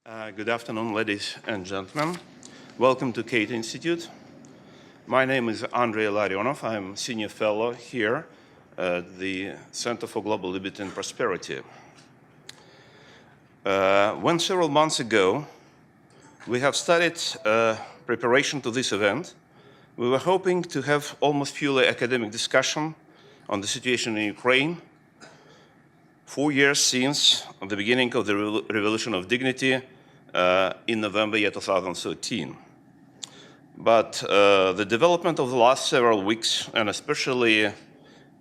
Good afternoon, ladies and gentlemen. Welcome to Cato Institute. My name is Andrei Larionov. I'm Senior Fellow here at the Center for Global Liberty and Prosperity. When several months ago we have started preparation to this event, we were hoping to have almost purely academic discussion on the situation in Ukraine 4 years since the beginning of the Revolution of Dignity in November 2013. But the development of the last several weeks, and especially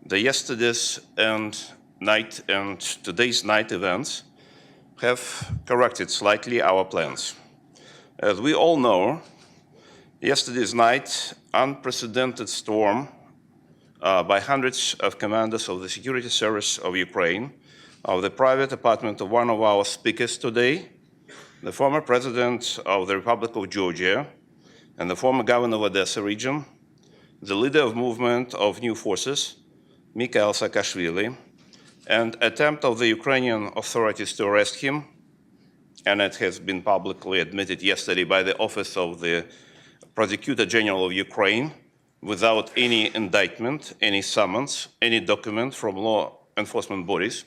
the yesterday's and today's night events, have corrected slightly our plans. As we all know, yesterday's night unprecedented storm by hundreds of commanders of the security service of Ukraine, of the private apartment of one of our speakers today, the former president of the Republic of Georgia, and the former governor of Odessa region, the leader of movement of New Forces, Mikhail Saakashvili, and attempt of the Ukrainian authorities to arrest him, and it has been publicly admitted yesterday by the Office of the Prosecutor General of Ukraine, without any indictment, any summons, any document from law enforcement bodies,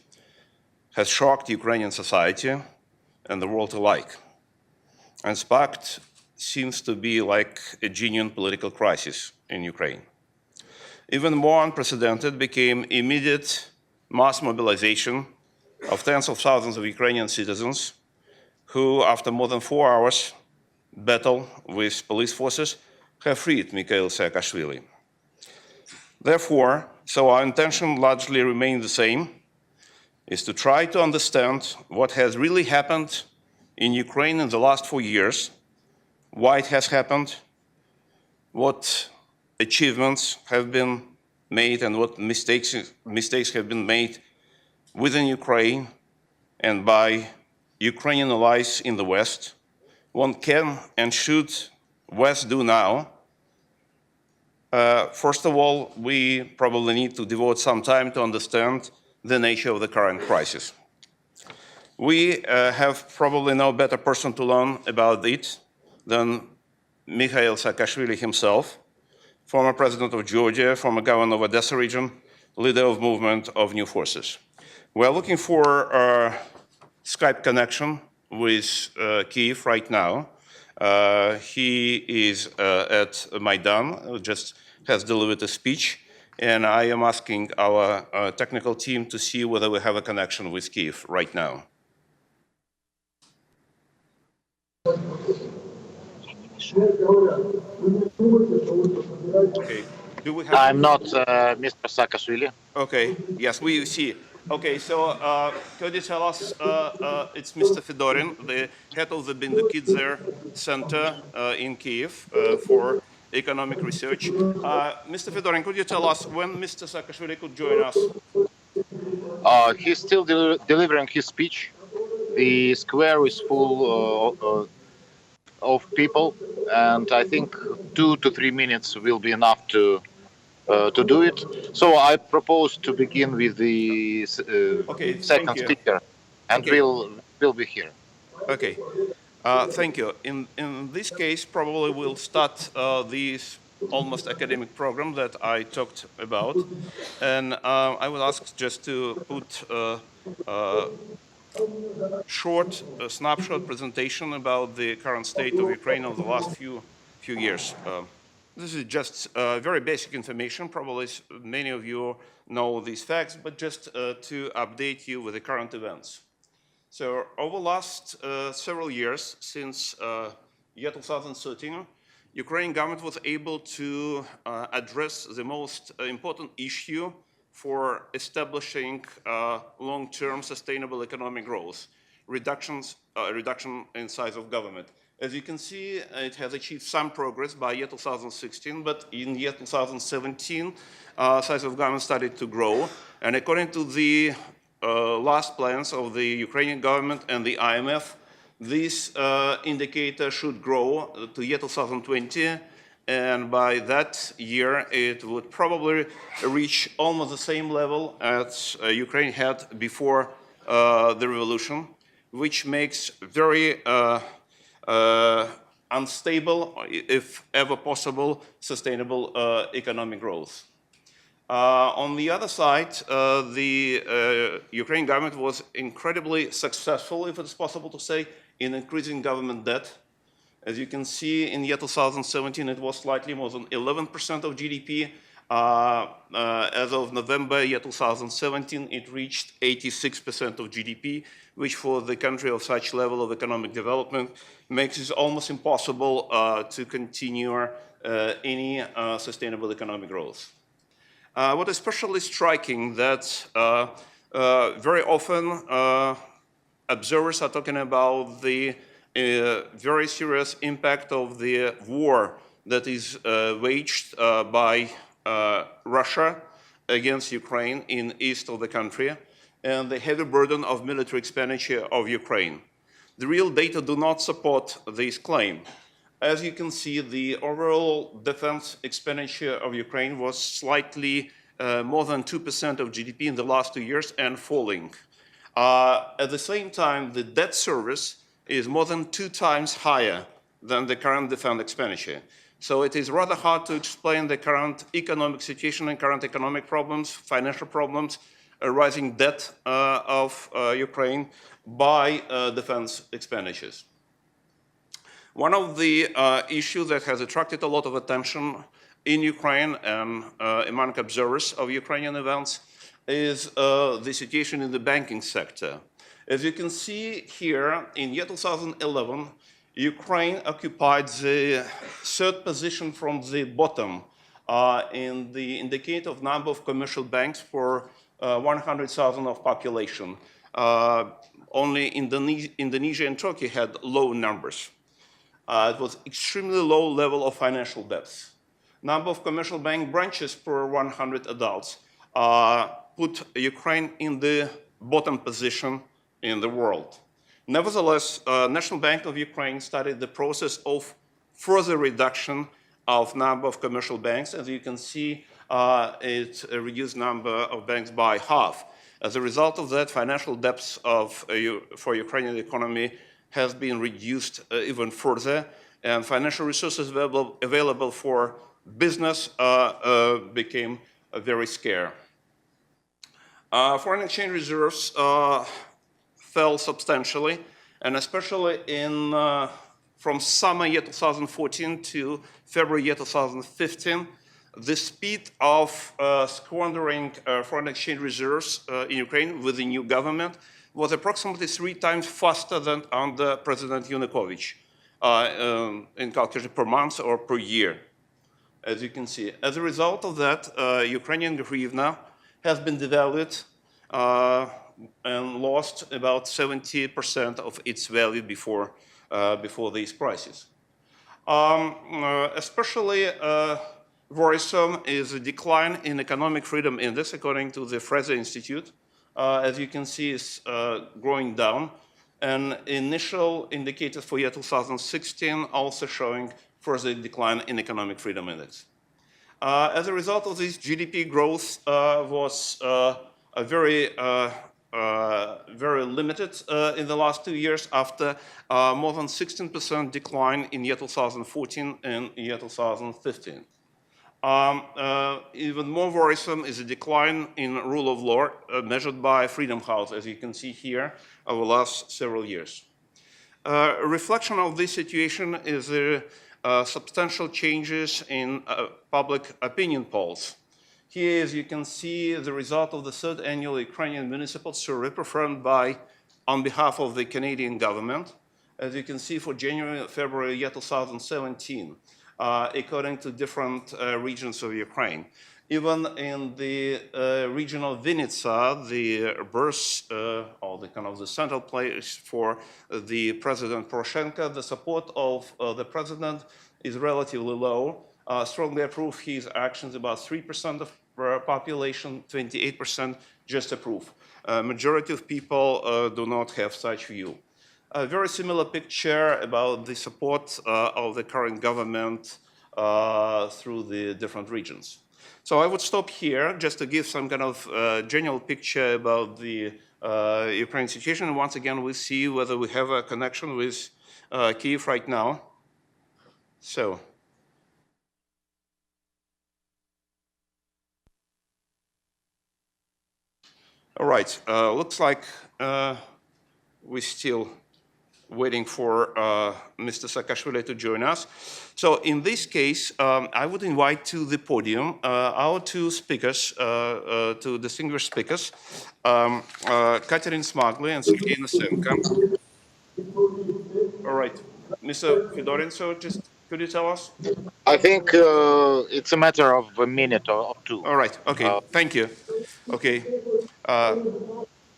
has shocked Ukrainian society and the world alike, and sparked seems to be like a genuine political crisis in Ukraine. Even more unprecedented became immediate mass mobilization of tens of thousands of Ukrainian citizens who, after more than 4 hours battle with police forces, have freed Mikhail Saakashvili. Therefore, our intention largely remains the same, is to try to understand what has really happened in Ukraine in the last 4 years, why it has happened, what achievements have been made and what mistakes have been made within Ukraine and by Ukrainian allies in the West. What can and should West do now? First of all, we probably need to devote some time to understand the nature of the current crisis. We have probably no better person to learn about it than Mikhail Saakashvili himself, former president of Georgia, former governor of Odessa region, leader of movement of New Forces. We are looking for a Skype connection with Kyiv right now. He is at Maidan, just has delivered a speech, and I am asking our technical team to see whether we have a connection with Kyiv right now. Okay. Do we have? I'm not Mr. Saakashvili. Okay. Yes, we see. Okay, so could you tell us, it's Mr. Fedorin, the head of the Bindukidze Center in Kyiv for economic research. Mr. Fedorin, could you tell us when Mr. Saakashvili could join us? He's still delivering his speech. The square is full of people, and I think 2 to 3 minutes will be enough to do it. So I propose to begin with the second speaker, and we'll be here. Okay. Thank you. In this case, probably we'll start this almost academic program that I talked about, and I will ask just to put a short snapshot presentation about the current state of Ukraine over the last few years. This is just very basic information. Probably many of you know these facts, but just to update you with the current events. So over the last several years, since year 2013, Ukrainian government was able to address the most important issue for establishing long-term sustainable economic growth, reduction in size of government. As you can see, it has achieved some progress by year 2016, but in year 2017, size of government started to grow. And according to the last plans of the Ukrainian government and the IMF, this indicator should grow to year 2020, and by that year it would probably reach almost the same level as Ukraine had before the revolution. which makes very unstable, if ever possible, sustainable economic growth. On the other side, the Ukrainian government was incredibly successful, if it's possible to say, in increasing government debt. As you can see, in year 2017, it was slightly more than 11% of GDP. As of November year 2017, it reached 86% of GDP, which for the country of such level of economic development makes it almost impossible to continue any sustainable economic growth. What is especially striking that very often observers are talking about the very serious impact of the war that is waged by Russia against Ukraine in east of the country and the heavy burden of military expenditure of Ukraine. The real data do not support this claim. As you can see, the overall defense expenditure of Ukraine was slightly more than 2% of GDP in the last 2 years and falling. At the same time, the debt service is more than 2 times higher than the current defense expenditure. So it is rather hard to explain the current economic situation and current economic problems, financial problems, rising debt of Ukraine by defense expenditures. One of the issues that has attracted a lot of attention in Ukraine and among observers of Ukrainian events is the situation in the banking sector. As you can see here, in year 2011, Ukraine occupied the 3rd position from the bottom in the indicator of number of commercial banks for 100,000 of population. Only Indonesia and Turkey had low numbers. It was extremely low level of financial debts. Number of commercial bank branches per 100 adults put Ukraine in the bottom position in the world. Nevertheless, National Bank of Ukraine started the process of further reduction of number of commercial banks. As you can see, it reduced number of banks by half. As a result of that, financial debts for Ukrainian economy has been reduced even further, and financial resources available for business became very scarce. Foreign exchange reserves fell substantially, and especially from summer year 2014 to February year 2015, the speed of squandering foreign exchange reserves in Ukraine with the new government was approximately 3 times faster than under President Yanukovych, in calculation per month or per year, as you can see. As a result of that, Ukrainian hryvnia has been devalued and lost about 70% of its value before this crisis. Especially worrisome is a decline in economic freedom index, according to the Fraser Institute. As you can see, is growing down, and initial indicators for year 2016 also showing further decline in economic freedom index. As a result of this, GDP growth was very limited in the last 2 years, after more than 16% decline in year 2014 and year 2015. Even more worrisome is a decline in rule of law measured by Freedom House, as you can see here, over the last several years. A reflection of this situation is the substantial changes in public opinion polls. Here, as you can see, the result of the 3rd annual Ukrainian municipal survey performed on behalf of the Canadian government. As you can see, for January and February year 2017, according to different regions of Ukraine. Even in the region of Vinnytsia, the birth or the kind of the central place for the President Poroshenko, the support of the president is relatively low. Strongly approve his actions about 3% of population, 28% just approve. Majority of people do not have such view. A very similar picture about the support of the current government through the different regions. So I would stop here just to give some kind of general picture about the Ukraine situation. And once again, we'll see whether we have a connection with Kyiv right now. So. All right, looks like we're still waiting for Mr. Saakashvili to join us. So in this case, I would invite to the podium our two speakers, two distinguished speakers, Katerin Smagly and Sergei Nasenko. All right, Mr. Fedorin, so just could you tell us? I think it's a matter of a minute or two. All right, okay, thank you. Okay.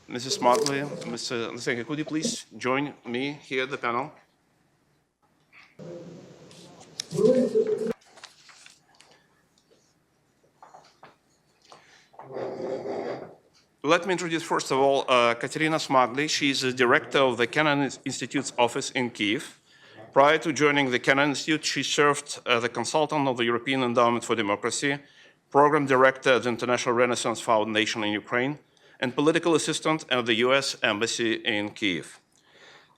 Mrs. Smagly, Mr. Nasenko, could you please join me here at the panel? Let me introduce, first of all, Katerina Smagly. She is the director of the Kennan Institute's office in Kyiv. Prior to joining the Kennan Institute, she served as a consultant of the European Endowment for Democracy, program director at the International Renaissance Foundation in Ukraine, and political assistant at the US Embassy in Kyiv.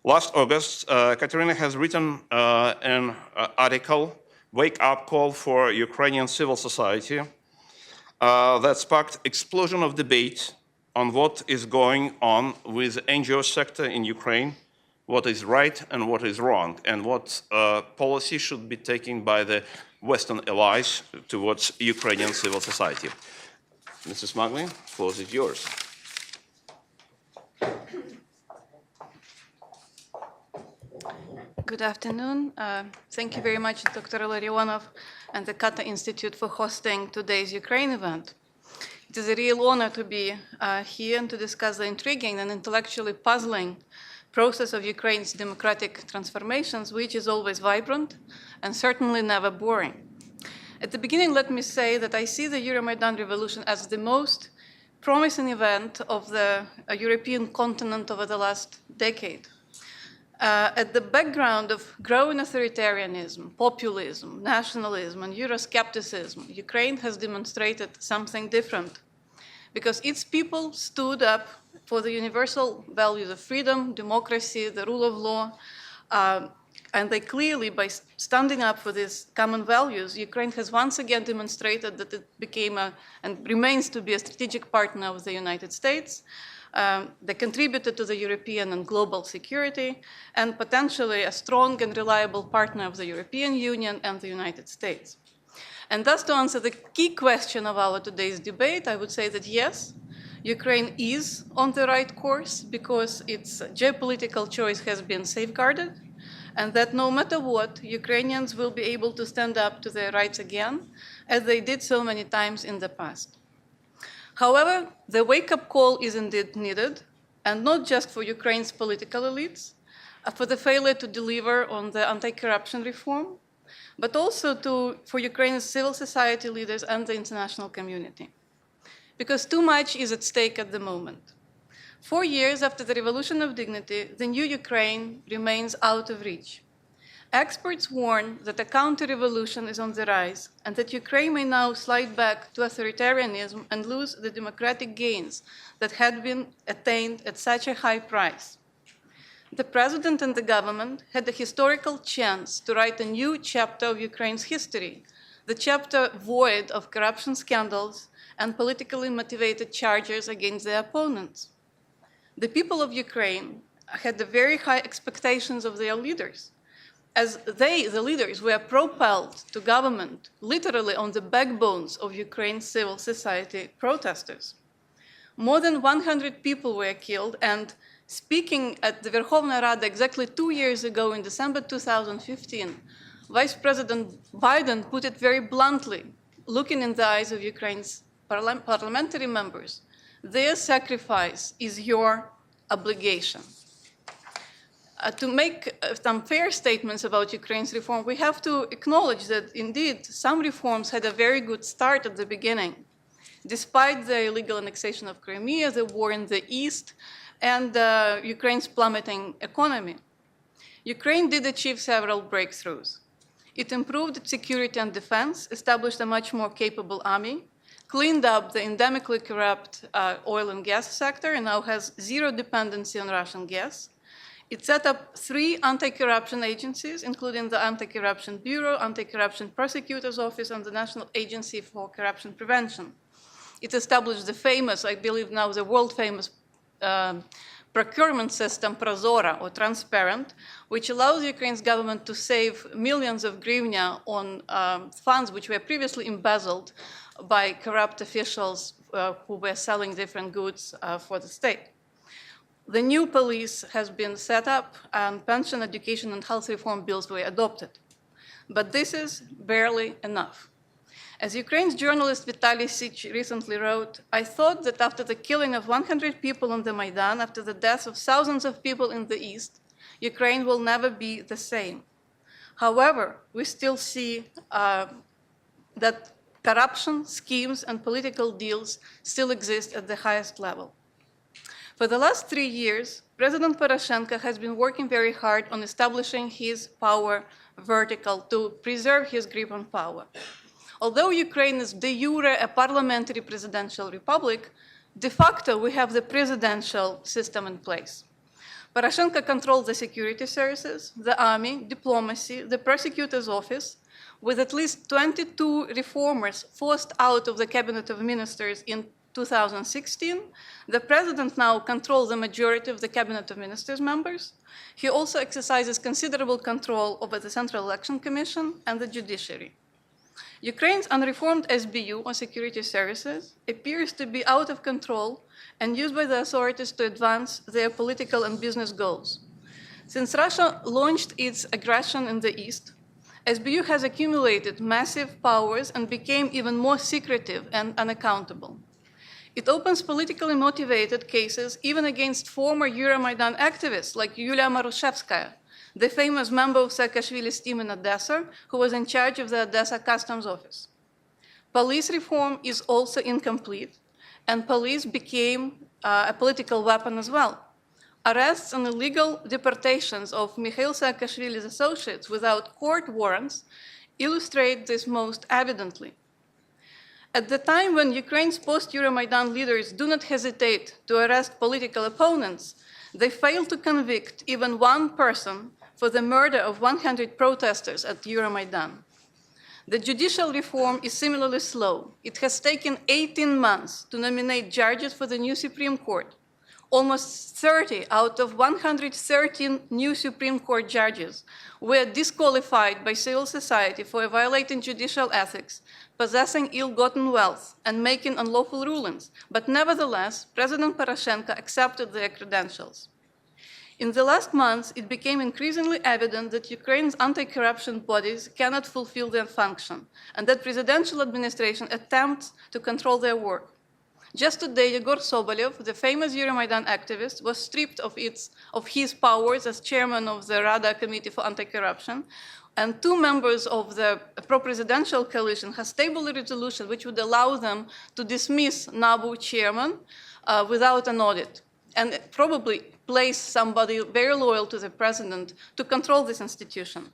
Last August, Katerina has written an article, Wake Up Call for Ukrainian Civil Society, that sparked explosion of debate on what is going on with the NGO sector in Ukraine, what is right and what is wrong, and what policy should be taken by the Western allies towards Ukrainian civil society. Mrs. Smagly, the floor is yours. Good afternoon. Thank you very much, Dr. Larionov and the Kata Institute for hosting today's Ukraine event. It is a real honor to be here and to discuss the intriguing and intellectually puzzling process of Ukraine's democratic transformations, which is always vibrant and certainly never boring. At the beginning, let me say that I see the Euromaidan revolution as the most promising event of the European continent over the last decade. At the background of growing authoritarianism, populism, nationalism, and Euroscepticism, Ukraine has demonstrated something different because its people stood up for the universal values of freedom, democracy, the rule of law, and they clearly, by standing up for these common values, Ukraine has once again demonstrated that it became and remains to be a strategic partner of the United States. They contributed to the European and global security, and potentially a strong and reliable partner of the European Union and the United States. And thus, to answer the key question of our today's debate, I would say that yes, Ukraine is on the right course because its geopolitical choice has been safeguarded, and that no matter what, Ukrainians will be able to stand up to their rights again, as they did so many times in the past. However, the wake-up call is indeed needed, and not just for Ukraine's political elites, for the failure to deliver on the anti-corruption reform, but also for Ukraine's civil society leaders and the international community. Because too much is at stake at the moment. 4 years after the Revolution of Dignity, the new Ukraine remains out of reach. Experts warn that a counter-revolution is on the rise and that Ukraine may now slide back to authoritarianism and lose the democratic gains that had been attained at such a high price. The president and the government had a historical chance to write a new chapter of Ukraine's history, the chapter void of corruption scandals and politically motivated charges against their opponents. The people of Ukraine had very high expectations of their leaders, as they, the leaders, were propelled to government literally on the backbones of Ukraine's civil society protesters. More than 100 people were killed, and speaking at the Verkhovna Rada exactly 2 years ago in December 2015, Vice President Biden put it very bluntly, looking in the eyes of Ukraine's parliamentary members, their sacrifice is your obligation. To make some fair statements about Ukraine's reform, we have to acknowledge that indeed some reforms had a very good start at the beginning, despite the illegal annexation of Crimea, the war in the east, and Ukraine's plummeting economy. Ukraine did achieve several breakthroughs. It improved its security and defense, established a much more capable army, cleaned up the endemically corrupt oil and gas sector and now has zero dependency on Russian gas. It set up 3 anti-corruption agencies, including the Anti-Corruption Bureau, Anti-Corruption Prosecutor's Office, and the National Agency for Corruption Prevention. It established the famous, I believe now the world-famous procurement system, Prozora, or Transparent, which allows Ukraine's government to save millions of hryvnia on funds which were previously embezzled by corrupt officials who were selling different goods for the state. The new police has been set up, and pension, education, and health reform bills were adopted. But this is barely enough. As Ukraine's journalist Vitaly Sich recently wrote, I thought that after the killing of 100 people on the Maidan, after the deaths of thousands of people in the East, Ukraine will never be the same. However, we still see that corruption, schemes, and political deals still exist at the highest level. For the last 3 years, President Poroshenko has been working very hard on establishing his power vertical to preserve his grip on power. Although Ukraine is de jure a parliamentary presidential republic, de facto we have the presidential system in place. Poroshenko controls the security services, the army, diplomacy, the prosecutor's office, with at least 22 reformers forced out of the cabinet of ministers in 2016, the president now controls the majority of the cabinet of ministers members. He also exercises considerable control over the Central Election Commission and the judiciary. Ukraine's unreformed SBU, or security services, appears to be out of control and used by the authorities to advance their political and business goals. Since Russia launched its aggression in the East, SBU has accumulated massive powers and became even more secretive and unaccountable. It opens politically motivated cases even against former Euromaidan activists like Yulia Marushevskaya, the famous member of Saakashvili's team in Odessa, who was in charge of the Odessa Customs Office. Police reform is also incomplete, and police became a political weapon as well. Arrests and illegal deportations of Mikhail Saakashvili's associates without court warrants illustrate this most evidently. At the time when Ukraine's post-Euromaidan leaders do not hesitate to arrest political opponents, they fail to convict even one person for the murder of 100 protesters at Euromaidan. The judicial reform is similarly slow. It has taken 18 months to nominate judges for the new Supreme Court. Almost 30 out of 113 new Supreme Court judges were disqualified by civil society for violating judicial ethics, possessing ill-gotten wealth, and making unlawful rulings. But nevertheless, President Poroshenko accepted their credentials. In the last months, it became increasingly evident that Ukraine's anti-corruption bodies cannot fulfill their function, and that presidential administration attempts to control their work. Just today, Yegor Sobolev, the famous Euromaidan activist, was stripped of his powers as chairman of the Rada Committee for Anti-Corruption, and 2 members of the pro-presidential coalition have tabled a resolution which would allow them to dismiss NABU chairman without an audit, and probably place somebody very loyal to the president to control this institution.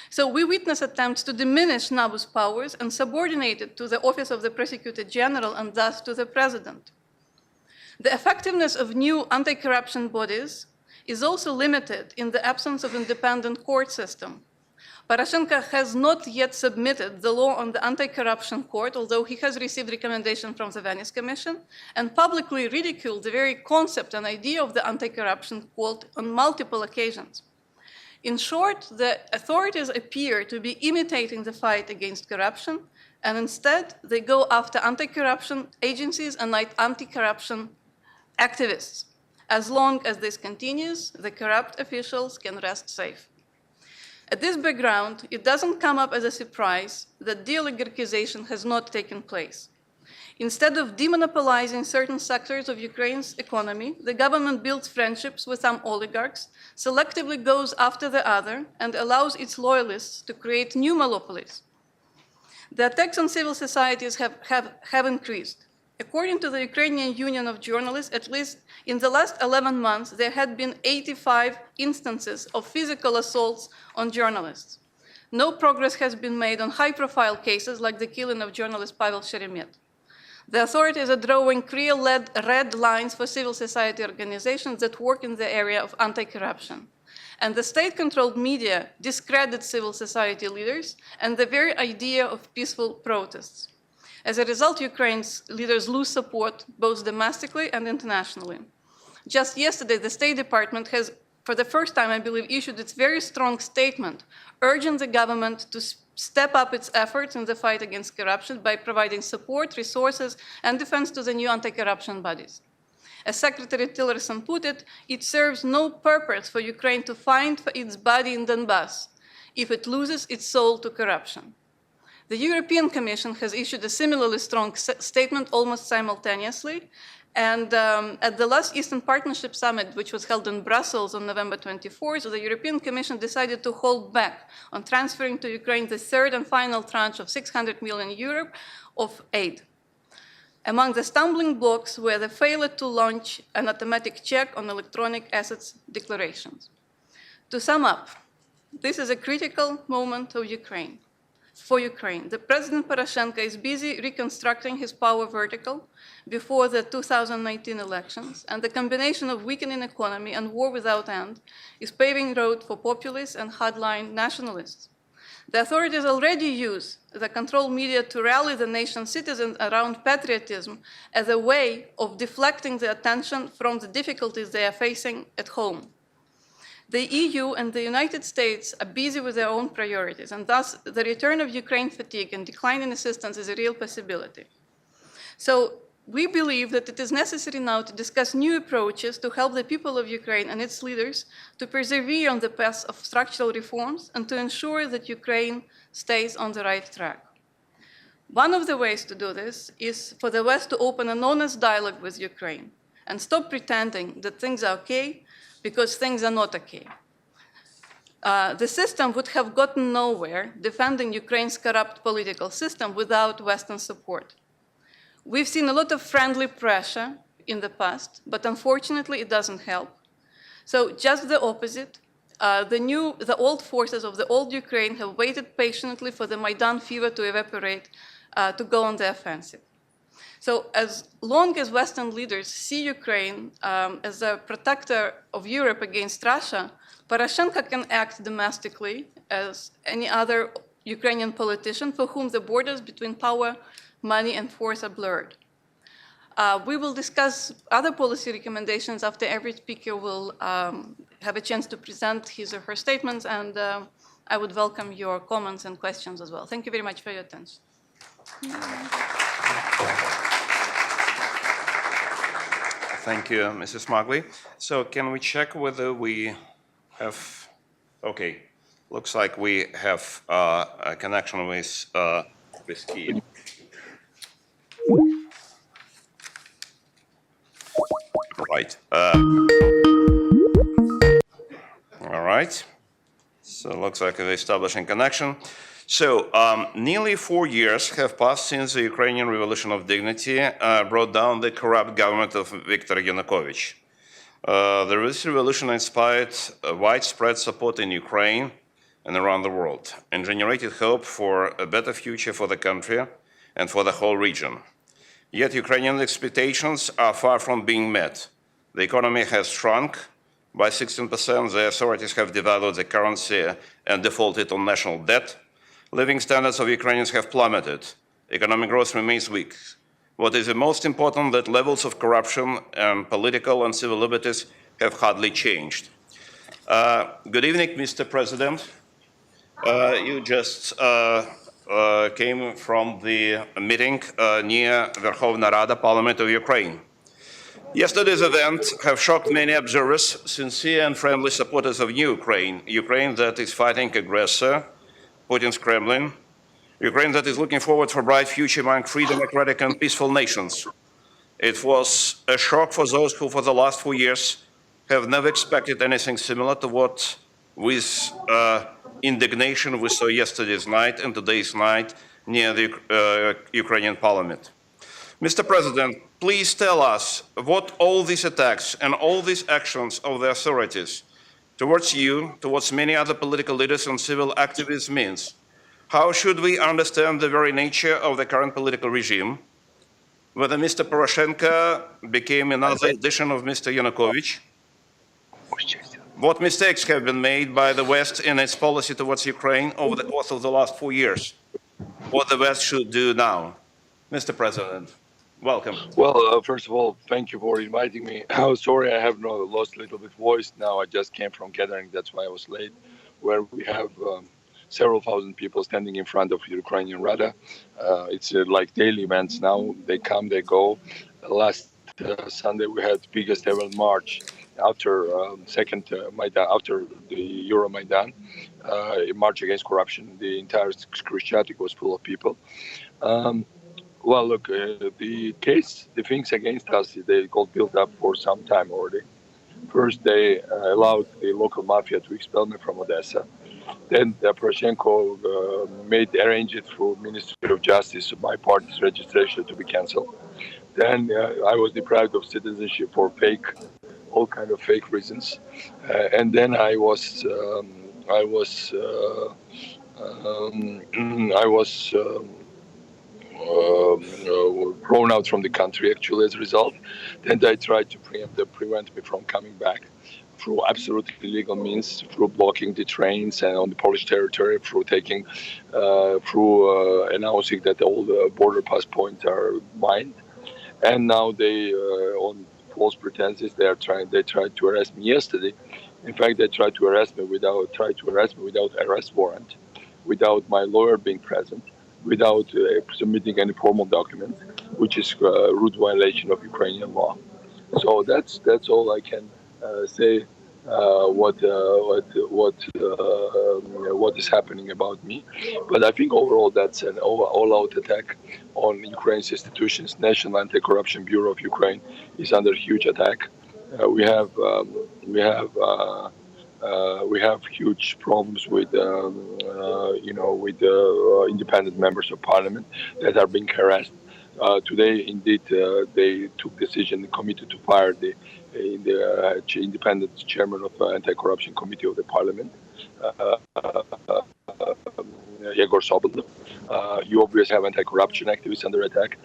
So we witness attempts to diminish NABU's powers and subordinate it to the Office of the Prosecutor General and thus to the President. The effectiveness of new anti-corruption bodies is also limited in the absence of independent court system. Poroshenko has not yet submitted the law on the anti-corruption court, although he has received recommendation from the Venice Commission, and publicly ridiculed the very concept and idea of the anti-corruption court on multiple occasions. In short, the authorities appear to be imitating the fight against corruption, and instead they go after anti-corruption agencies and anti-corruption activists. As long as this continues, the corrupt officials can rest safe. At this background, it doesn't come up as a surprise that de-oligarchization has not taken place. Instead of demonopolizing certain sectors of Ukraine's economy, the government builds friendships with some oligarchs, selectively goes after the other, and allows its loyalists to create new monopolies. The attacks on civil societies have increased. According to the Ukrainian Union of Journalists, at least in the last 11 months, there had been 85 instances of physical assaults on journalists. No progress has been made on high-profile cases like the killing of journalist Pavel Sheremet. The authorities are drawing clear red lines for civil society organizations that work in the area of anti-corruption. And the state-controlled media discredit civil society leaders and the very idea of peaceful protests. As a result, Ukraine's leaders lose support both domestically and internationally. Just yesterday, the State Department has, for the first time, I believe, issued its very strong statement urging the government to step up its efforts in the fight against corruption by providing support, resources, and defense to the new anti-corruption bodies. As Secretary Tillerson put it, it serves no purpose for Ukraine to find for its body in Donbass if it loses its soul to corruption. The European Commission has issued a similarly strong statement almost simultaneously, and at the last Eastern Partnership Summit, which was held in Brussels on November 24th, the European Commission decided to hold back on transferring to Ukraine the third and final tranche of 600 million euro of aid. Among the stumbling blocks were the failure to launch an automatic check on electronic assets declarations. To sum up, this is a critical moment for Ukraine. The President Poroshenko is busy reconstructing his power vertical before the 2019 elections, and the combination of weakening economy and war without end is paving road for populists and hardline nationalists. The authorities already use the controlled media to rally the nation's citizens around patriotism as a way of deflecting the attention from the difficulties they are facing at home. The EU and the United States are busy with their own priorities, and thus the return of Ukraine fatigue and decline in assistance is a real possibility. So we believe that it is necessary now to discuss new approaches to help the people of Ukraine and its leaders to persevere on the path of structural reforms and to ensure that Ukraine stays on the right track. One of the ways to do this is for the West to open an honest dialogue with Ukraine and stop pretending that things are okay because things are not okay. The system would have gotten nowhere defending Ukraine's corrupt political system without Western support. We've seen a lot of friendly pressure in the past, but unfortunately it doesn't help. So just the opposite. The old forces of the old Ukraine have waited patiently for the Maidan fever to evaporate, to go on the offensive. So as long as Western leaders see Ukraine as a protector of Europe against Russia, Poroshenko can act domestically as any other Ukrainian politician for whom the borders between power, money, and force are blurred. We will discuss other policy recommendations after every speaker will have a chance to present his or her statements, and I would welcome your comments and questions as well. Thank you very much for your attention. Thank you, Mrs. Smagli. So can we check whether we have, okay, looks like we have a connection with Kyiv. Right. All right. So it looks like we're establishing connection. So nearly 4 years have passed since the Ukrainian Revolution of Dignity brought down the corrupt government of Viktor Yanukovych. This revolution inspired widespread support in Ukraine and around the world and generated hope for a better future for the country and for the whole region. Yet Ukrainian expectations are far from being met. The economy has shrunk by 16%, the authorities have devalued the currency and defaulted on national debt. Living standards of Ukrainians have plummeted. Economic growth remains weak. What is the most important, that levels of corruption and political and civil liberties have hardly changed. Good evening, Mr. President. You just came from the meeting near Verkhovna Rada, Parliament of Ukraine. Yesterday's event have shocked many observers, sincere and friendly supporters of new Ukraine, Ukraine that is fighting aggressor, Putin's Kremlin, Ukraine that is looking forward for a bright future among free, democratic and peaceful nations. It was a shock for those who for the last 4 years have never expected anything similar to what with indignation we saw yesterday's night and today's night near the Ukrainian parliament. Mr. President, please tell us what all these attacks and all these actions of the authorities towards you, towards many other political leaders and civil activists means. How should we understand the very nature of the current political regime? whether Mr. Poroshenko became another edition of Mr. Yanukovych, what mistakes have been made by the West in its policy towards Ukraine over the course of the last 4 years, what the West should do now. Mr. President, welcome. Well, first of all, thank you for inviting me. Oh, sorry, I have lost a little bit voice now. I just came from gathering, that's why I was late, where we have several thousand people standing in front of Ukrainian Rada. It's like daily events now. They come, they go. Last Sunday we had biggest ever march after second Maidan, after the Euromaidan, march against corruption. The entire Krishchatik was full of people. Well, look, the things against us, they got built up for some time already. First, they allowed the local mafia to expel me from Odessa. Then Poroshenko arranged it through Ministry of Justice, my party's registration to be cancelled. Then I was deprived of citizenship for all kind of fake reasons. And then I was thrown out from the country actually as a result. Then they tried to prevent me from coming back through absolutely illegal means, through blocking the trains and on the Polish territory, through announcing that all the border pass points are mine. And now they, on false pretenses, they tried to arrest me yesterday. In fact, they tried to arrest me without arrest warrant, without my lawyer being present, without submitting any formal document, which is a root violation of Ukrainian law. So that's all I can say. What is happening about me, but I think overall that's an all-out attack on Ukraine's institutions. National Anti-Corruption Bureau of Ukraine is under huge attack. We have huge problems with independent members of parliament that are being harassed. Today, indeed, they took decision, the committee, to fire the independent chairman of the Anti-Corruption Committee of the Parliament, Yegor Sobotov. You obviously have anti-corruption activists under attack.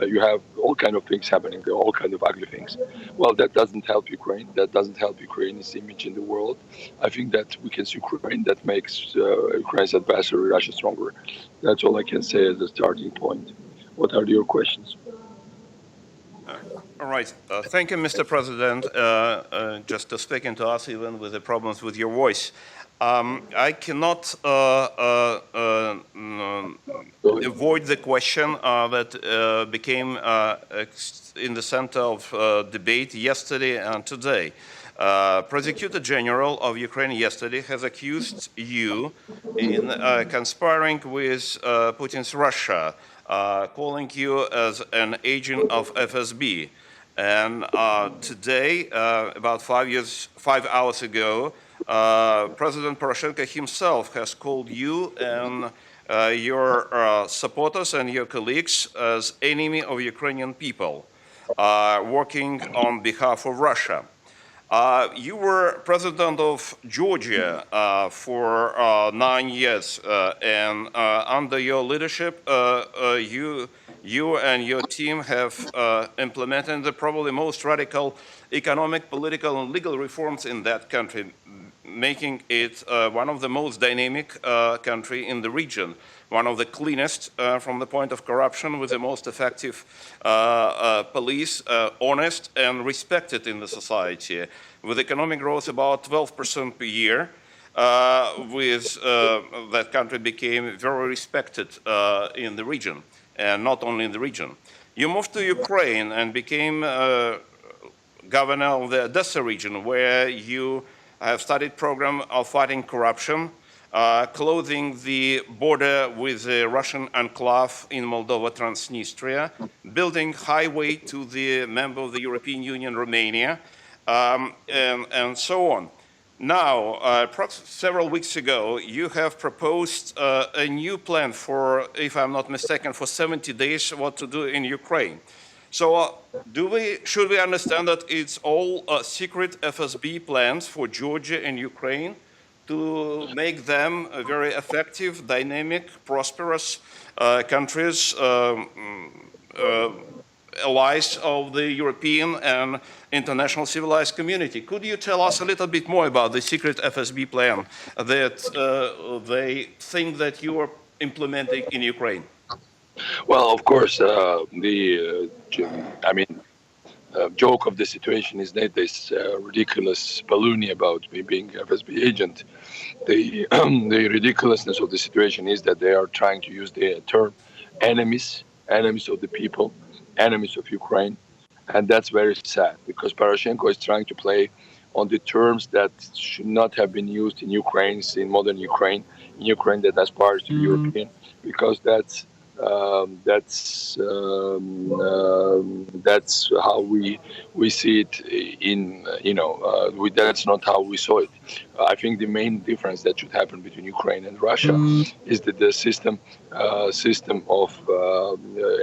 You have all kind of things happening, all kind of ugly things. Well, that doesn't help Ukraine. That doesn't help Ukraine's image in the world. I think that weakens Ukraine. That makes Ukraine's adversary, Russia, stronger. That's all I can say as a starting point. What are your questions? All right. Thank you, Mr. President. Just speaking to us, even with the problems with your voice. I cannot avoid the question that became in the center of debate yesterday and today. Prosecutor General of Ukraine yesterday has accused you in conspiring with Putin's Russia, calling you as an agent of FSB. And today, about 5 hours ago, President Poroshenko himself has called you and your supporters and your colleagues as enemy of Ukrainian people, working on behalf of Russia. You were president of Georgia for 9 years, and under your leadership, you and your team have implemented the probably most radical economic, political, and legal reforms in that country, making it one of the most dynamic country in the region, one of the cleanest from the point of corruption, with the most effective police, honest and respected in the society, with economic growth about 12% per year. That country became very respected in the region, and not only in the region. You moved to Ukraine and became governor of the Odessa region, where you have started program of fighting corruption, closing the border with the Russian enclave in Moldova, Transnistria, building highway to the member of the European Union, Romania, and so on. Now, several weeks ago, you have proposed a new plan for, if I'm not mistaken, for 70 days, what to do in Ukraine. So should we understand that it's all secret FSB plans for Georgia and Ukraine to make them very effective, dynamic, prosperous countries, allies of the European and international civilized community. Could you tell us a little bit more about the secret FSB plan that they think that you are implementing in Ukraine? Well, of course, joke of the situation is that this ridiculous baloney about me being FSB agent. The the ridiculousness of the situation is that they are trying to use the term enemies of the people, enemies of Ukraine, and that's very sad because Poroshenko is trying to play on the terms that should not have been used in Ukraine, in modern Ukraine, in Ukraine that aspires to be European, because that's how we see it in that's not how we saw it. I think the main difference that should happen between Ukraine and Russia is that the system of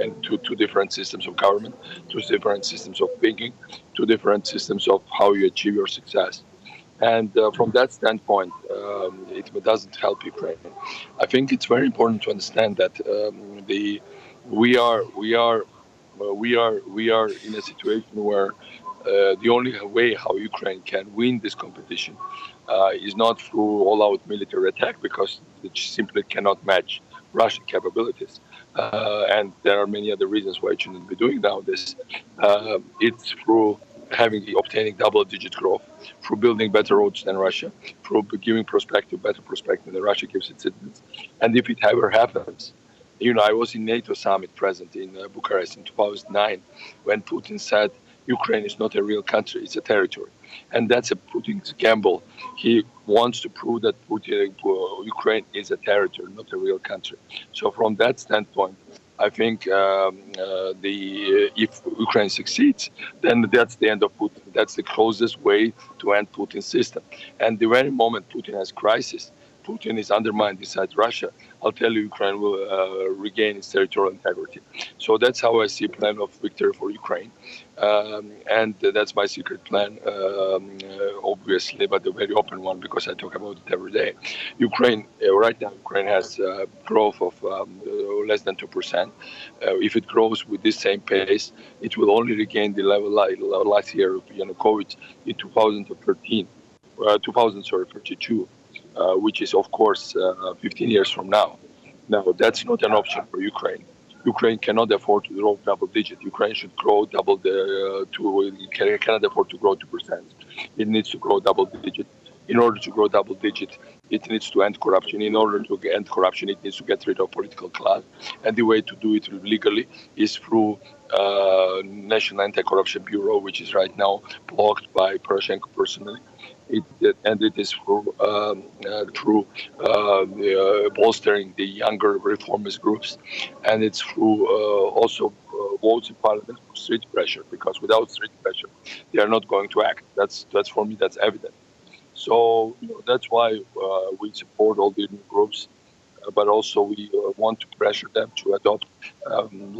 and two different systems of government, two different systems of thinking, two different systems of how you achieve your success. And from that standpoint, it doesn't help Ukraine. I think it's very important to understand that we are in a situation where the only way how Ukraine can win this competition is not through all-out military attack, because it simply cannot match Russian capabilities. And there are many other reasons why it shouldn't be doing now this. It's through obtaining double-digit growth, through building better roads than Russia, through giving better perspective than Russia gives its citizens. And if it ever happens, I was in NATO summit present in Bucharest in 2009 when Putin said Ukraine is not a real country, it's a territory. And that's a Putin's gamble. He wants to prove that Ukraine is a territory, not a real country. So from that standpoint, I think if Ukraine succeeds, then that's the end of Putin. That's the closest way to end Putin's system. And the very moment Putin has crisis, Putin is undermined inside Russia, I'll tell you, Ukraine will regain its territorial integrity. So that's how I see a plan of victory for Ukraine. And that's my secret plan, obviously, but a very open one, because I talk about it every day. Ukraine, right now, Ukraine has growth of less than 2%. If it grows with this same pace, it will only regain the level last year of Yanukovych in 2032. Which is, of course, 15 years from now. Now, that's not an option for Ukraine. Ukraine cannot afford to grow double-digit. Ukraine should grow cannot afford to grow 2%. It needs to grow double-digit. In order to grow double-digit, it needs to end corruption. In order to end corruption, it needs to get rid of political class. And the way to do it legally is through National Anti-Corruption Bureau, which is right now blocked by Poroshenko personally. It is through bolstering the younger reformist groups, and it's through also votes in parliament, street pressure, because without street pressure, they are not going to act. That's for me, that's evident. So that's why we support all the new groups, but also we want to pressure them to adopt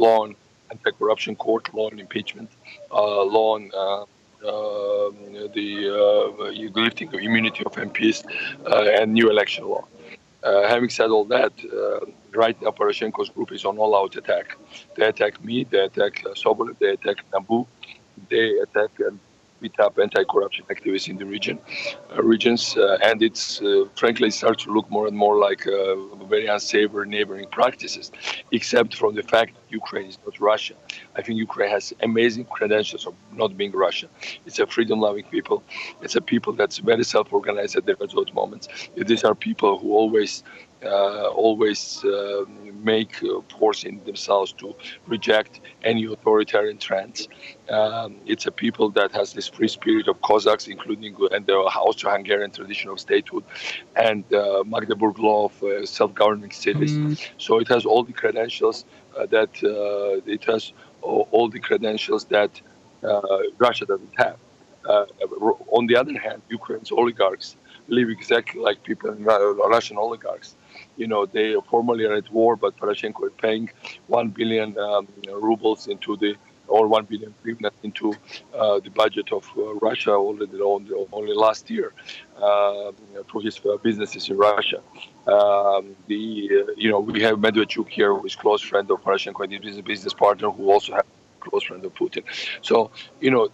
law on anti-corruption court, law on impeachment, law on the lifting of immunity of MPs, and new election law. Having said all that, right now Poroshenko's group is on all-out attack. They attack me, they attack Sobol, they attack Nabu, they attack and beat up anti-corruption activists in the regions, and it's frankly starts to look more and more like very unsavory neighboring practices, except from the fact that Ukraine is not Russia. I think Ukraine has amazing credentials of not being Russia. It's a freedom-loving people. It's a people that's very self-organized at their those moments. These are people who always make forcing themselves to reject any authoritarian trends. It's a people that has this free spirit of Cossacks, including and the Austro-Hungarian tradition of statehood, and Magdeburg law of self-governing cities. So it has all the credentials that Russia doesn't have. On the other hand, Ukraine's oligarchs live exactly like people in Russian oligarchs. They formally are at war, but Poroshenko is paying 1 billion rubles into 1 billion hryvnia into the budget of Russia only last year through his businesses in Russia. We have Medvedchuk here, who is close friend of Poroshenko and his business partner, who also have close friend of Putin. So,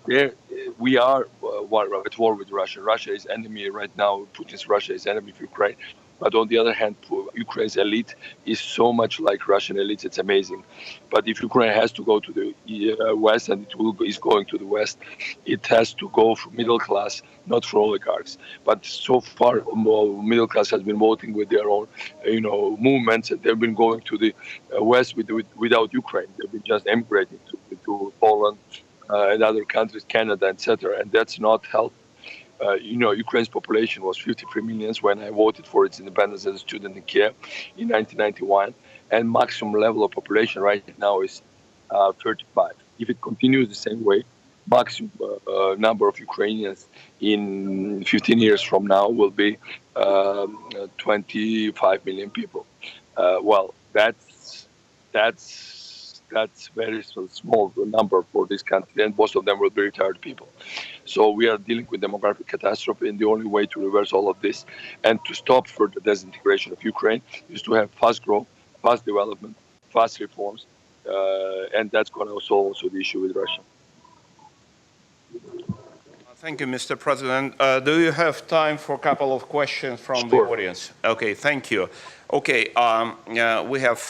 there we are at war with Russia. Russia is enemy right now. Putin's Russia is enemy of Ukraine. But on the other hand, Ukraine's elite is so much like Russian elites. It's amazing. But if Ukraine has to go to the West, and is going to the West, it has to go for middle class, not for oligarchs. But so far, middle class has been voting with their own, movements. They've been going to the West without Ukraine. They've been just emigrating to Poland and other countries, Canada, etc. And that's not helped. Ukraine's population was 53 million when I voted for its independence as a student in Kiev in 1991, and maximum level of population right now is 35. If it continues the same way, maximum number of Ukrainians in 15 years from now will be 25 million people. Well, that's very small number for this country, and most of them will be retired people. So we are dealing with demographic catastrophe, and the only way to reverse all of this and to stop further disintegration of Ukraine is to have fast growth, fast development, fast reforms, and that's going to solve also the issue with Russia. Thank you, Mr. President. Do you have time for a couple of questions from the audience? Okay, thank you. Okay, we have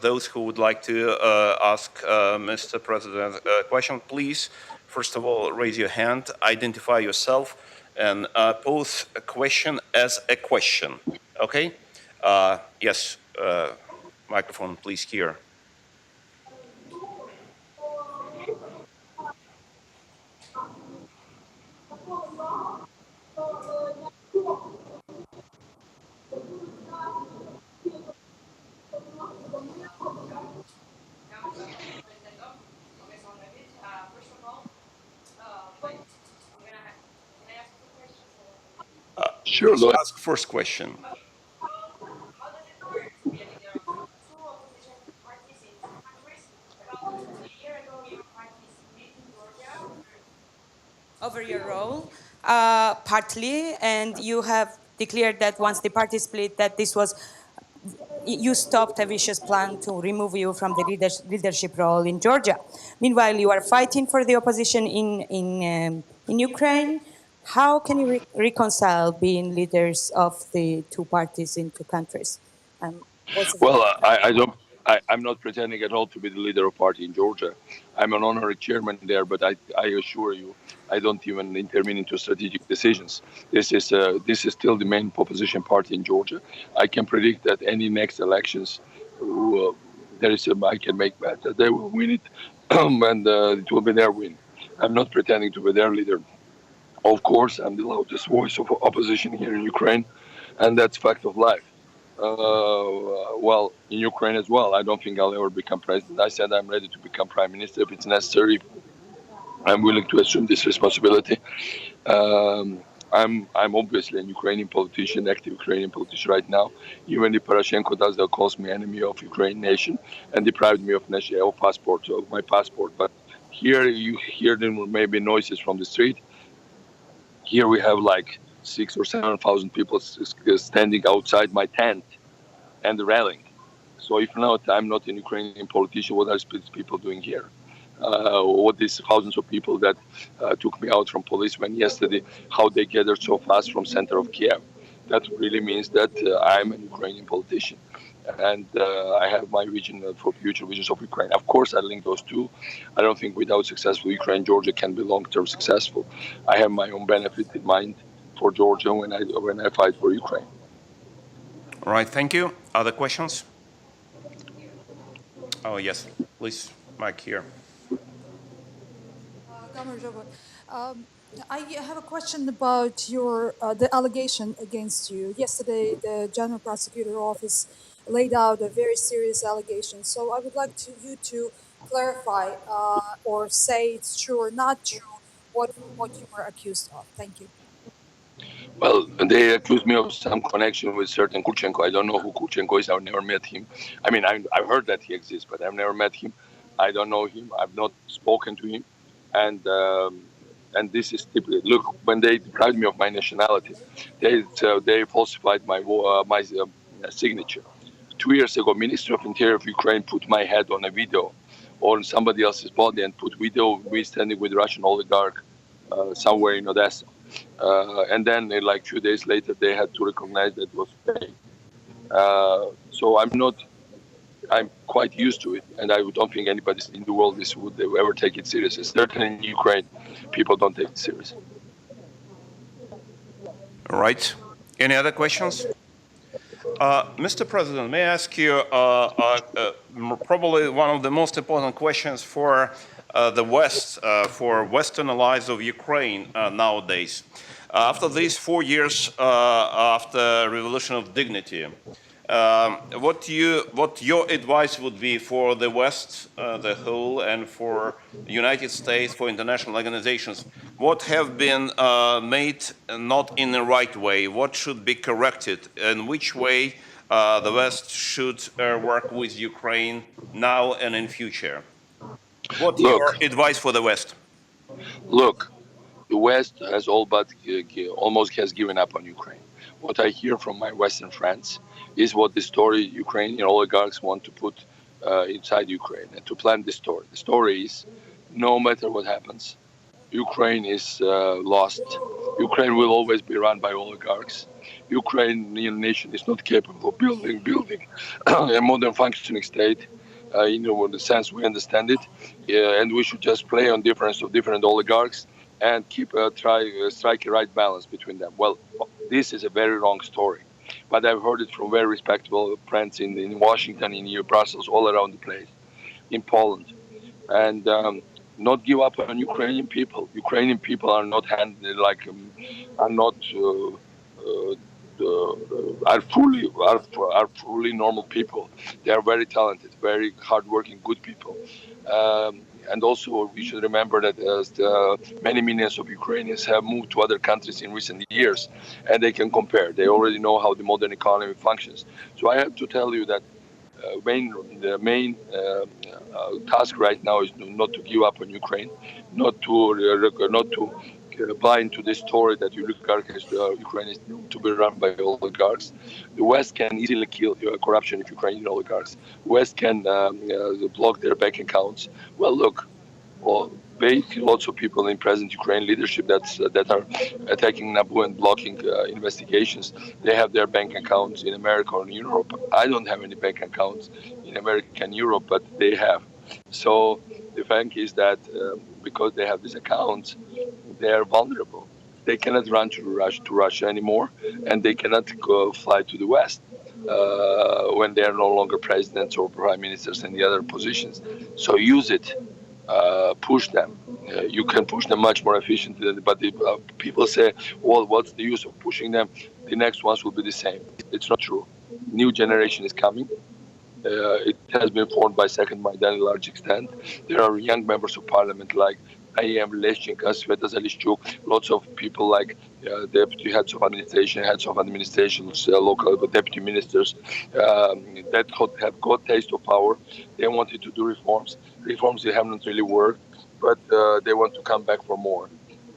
those who would like to ask Mr. President a question. Please, first of all, raise your hand, identify yourself, and pose a question as a question. Okay? Yes, microphone, please, here. Sure. Please ask first question. Over your role, partly, and you have declared that once the party split, that this was, you stopped a vicious plan to remove you from the leadership role in Georgia. Meanwhile, you are fighting for the opposition in Ukraine. How can you reconcile being leaders of the two parties in two countries? Well, I'm not pretending at all to be the leader of party in Georgia. I'm an honorary chairman there, but I assure you, I don't even intervene into strategic decisions. This is still the main opposition party in Georgia. I can predict that any next elections, I can make bet that they will win it, and it will be their win. I'm not pretending to be their leader. Of course, I'm the loudest voice of opposition here in Ukraine, and that's fact of life. Well, in Ukraine as well, I don't think I'll ever become president. I said I'm ready to become prime minister if it's necessary. I'm willing to assume this responsibility. I'm obviously a Ukrainian politician, active Ukrainian politician right now. Even if Poroshenko does, they'll call me enemy of Ukraine nation and deprived me of passport, of my passport. But here you hear them maybe noises from the street. Here we have like 6,000 or 7,000 people standing outside my tent and rallying. So if not, I'm not an Ukrainian politician. What are these people doing here? What these thousands of people that took me out from policemen yesterday, how they gathered so fast from center of Kiev? That really means that I'm an Ukrainian politician. And I have my vision for future visions of Ukraine. Of course, I link those two. I don't think without successful Ukraine, Georgia can be long-term successful. I have my own benefit in mind for Georgia when I fight for Ukraine. All right, thank you. Other questions? Oh, yes, please, Mike here. I have a question about the allegation against you. Yesterday, the General Prosecutor Office laid out a very serious allegation. So I would like you to clarify or say it's true or not true what you were accused of. Thank you. Well, they accused me of some connection with certain Kurchenko. I don't know who Kurchenko is. I've never met him. I mean, I've heard that he exists, but I've never met him. I don't know him. I've not spoken to him. And this is typically, look, when they deprived me of my nationality, they falsified my signature. 2 years ago, Minister of Interior of Ukraine put my head on a video on somebody else's body and put video we standing with Russian oligarch somewhere in Odessa. And then, like 2 days later, they had to recognize that it was fake. So I'm quite used to it, and I don't think anybody in the world would ever take it seriously. Certainly in Ukraine, people don't take it seriously. All right. Any other questions? Mr. President, may I ask you probably one of the most important questions for the West, for Western allies of Ukraine nowadays. After these 4 years after Revolution of Dignity, what your advice would be for the West, the whole, and for the United States, for international organizations? What have been made not in the right way? What should be corrected? And which way the West should work with Ukraine now and in future? What's your advice for the West? Look, the West has almost has given up on Ukraine. What I hear from my Western friends is what the story Ukrainian oligarchs want to put inside Ukraine and to plant the story. The story is, no matter what happens, Ukraine is lost. Ukraine will always be run by oligarchs. Ukrainian nation is not capable of building a modern functioning state. In the sense we understand it, and we should just play on difference of different oligarchs and keep strike a right balance between them. Well, this is a very wrong story, but I've heard it from very respectable friends in Washington, in Brussels, all around the place, in Poland, and not give up on Ukrainian people. Ukrainian people are not are fully normal people. They are very talented, very hardworking, good people. And also, we should remember that many millions of Ukrainians have moved to other countries in recent years, and they can compare. They already know how the modern economy functions. So I have to tell you that the main task right now is not to give up on Ukraine, not to buy into this story that Ukraine is to be run by oligarchs. The West can easily kill corruption of Ukrainian oligarchs. The West can block their bank accounts. Well, look, lots of people in present Ukraine leadership that are attacking NABU and blocking investigations. They have their bank accounts in America or in Europe. I don't have any bank accounts in America and Europe, but they have. So the fact is that because they have these accounts, they are vulnerable. They cannot run to Russia anymore, and they cannot fly to the West when they are no longer presidents or prime ministers in the other positions. So use it, push them. You can push them much more efficiently. But people say, well, what's the use of pushing them? The next ones will be the same. It's not true. New generation is coming. It has been formed by Second Maidan in a large extent. There are young members of parliament like I.M. Leshchenko, Sveta Zalishchuk, lots of people like deputy heads of administrations, local deputy ministers that have got taste of power. They wanted to do reforms. Reforms that have not really worked, but they want to come back for more.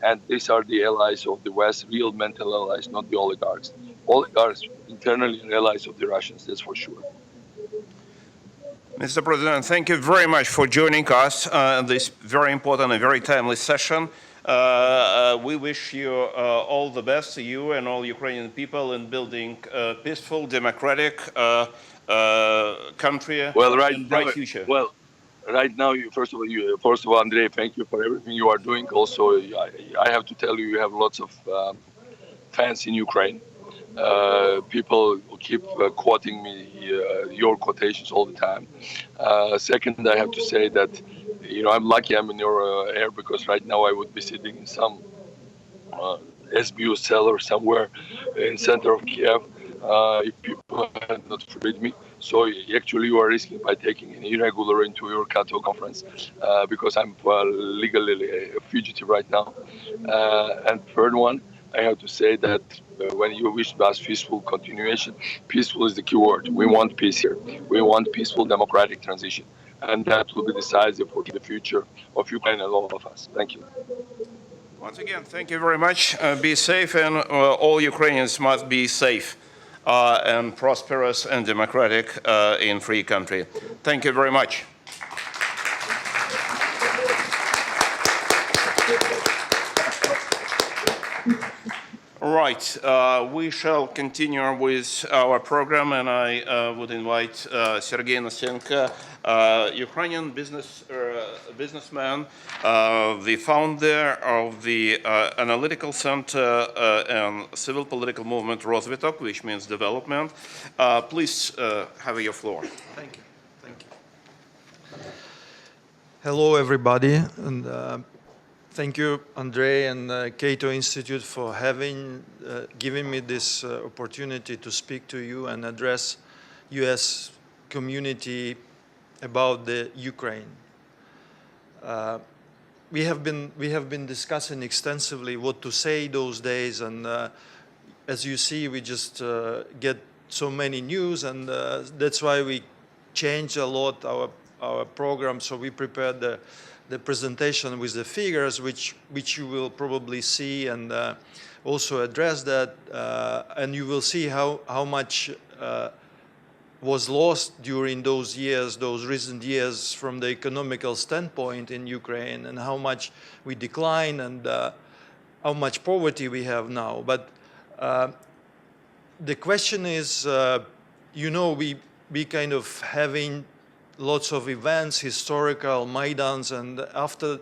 And these are the allies of the West, real mental allies, not the oligarchs. Oligarchs internally are allies of the Russians, that's for sure. Mr. President, thank you very much for joining us in this very important and very timely session. We wish you all the best, you and all Ukrainian people, in building a peaceful, democratic country and bright future. Well, right now, first of all, Andrei, thank you for everything you are doing. Also, I have to tell you, you have lots of fans in Ukraine. People keep quoting me your quotations all the time. Second, I have to say that I'm lucky I'm in your air, because right now I would be sitting in some SBU cellar somewhere in center of Kiev if people had not freed me. So actually you are risking by taking an irregular into your Kato conference because I'm legally a fugitive right now. And third one, I have to say that when you wish to ask peaceful continuation, peaceful is the key word. We want peace here. We want peaceful democratic transition. And that will be decisive for the future of Ukraine and all of us. Thank you. Once again, thank you very much. Be safe, and all Ukrainians must be safe and prosperous and democratic in free country. Thank you very much. Right. We shall continue with our program, and I would invite Sergei Nasenko, Ukrainian businessman, the founder of the Analytical Center and Civil Political Movement Rozvitok, which means development. Please have your floor. Thank you. Thank you. Hello, everybody, and thank you, Andrei and Cato Institute, for giving me this opportunity to speak to you and address U.S. community about the Ukraine. We have been discussing extensively what to say those days, and as you see, we just get so many news, and that's why we changed a lot our program. So we prepared the presentation with the figures, which you will probably see, and also address that, and you will see how much was lost during those years, those recent years, from the economical standpoint in Ukraine, and how much we declined, and how much poverty we have now. But the question is, we kind of having lots of events, historical Maidans, and after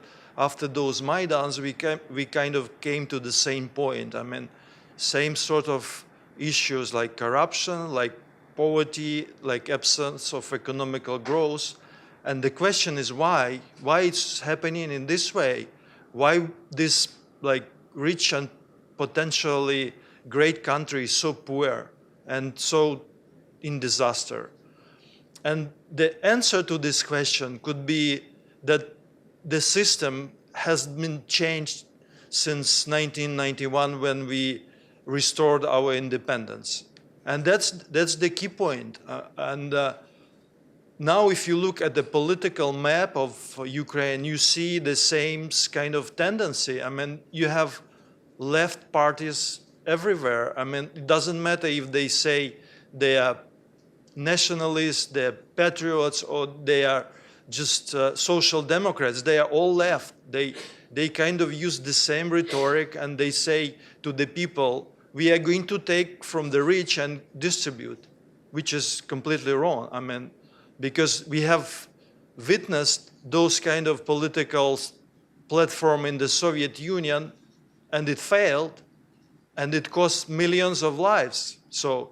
those Maidans, we kind of came to the same point. I mean, same sort of issues like corruption, like poverty, like absence of economical growth. And the question is why? Why it's happening in this way? Why this like rich and potentially great country is so poor and so in disaster? And the answer to this question could be that the system has been changed since 1991 when we restored our independence. And that's the key point. Now if you look at the political map of Ukraine, you see the same kind of tendency. I mean, you have left parties everywhere. I mean, it doesn't matter if they say they are nationalists, they're patriots, or they are just social democrats. They are all left. They kind of use the same rhetoric, and they say to the people, we are going to take from the rich and distribute, which is completely wrong. I mean, because we have witnessed those kind of political platform in the Soviet Union, and it failed, and it cost millions of lives. So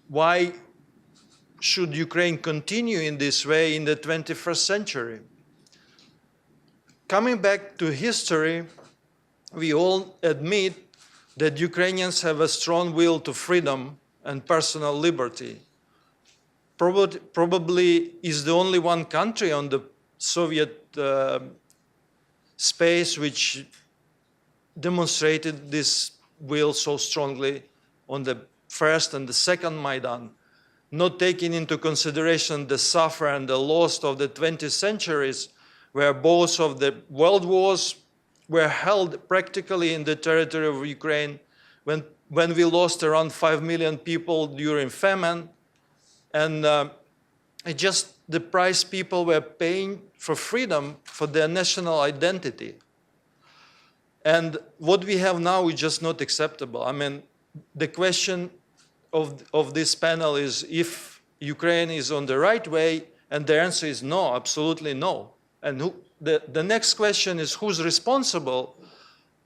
why should Ukraine continue in this way in the 21st century? Coming back to history, we all admit that Ukrainians have a strong will to freedom and personal liberty. Probably is the only one country on the Soviet space which demonstrated this will so strongly on the first and the second Maidan, not taking into consideration the suffer and the loss of the 20th centuries, where both of the world wars were held practically in the territory of Ukraine, when we lost around 5 million people during famine, and it just the price people were paying for freedom, for their national identity. And what we have now is just not acceptable. I mean, the question of this panel is if Ukraine is on the right way, and the answer is no, absolutely no. And the next question is who's responsible?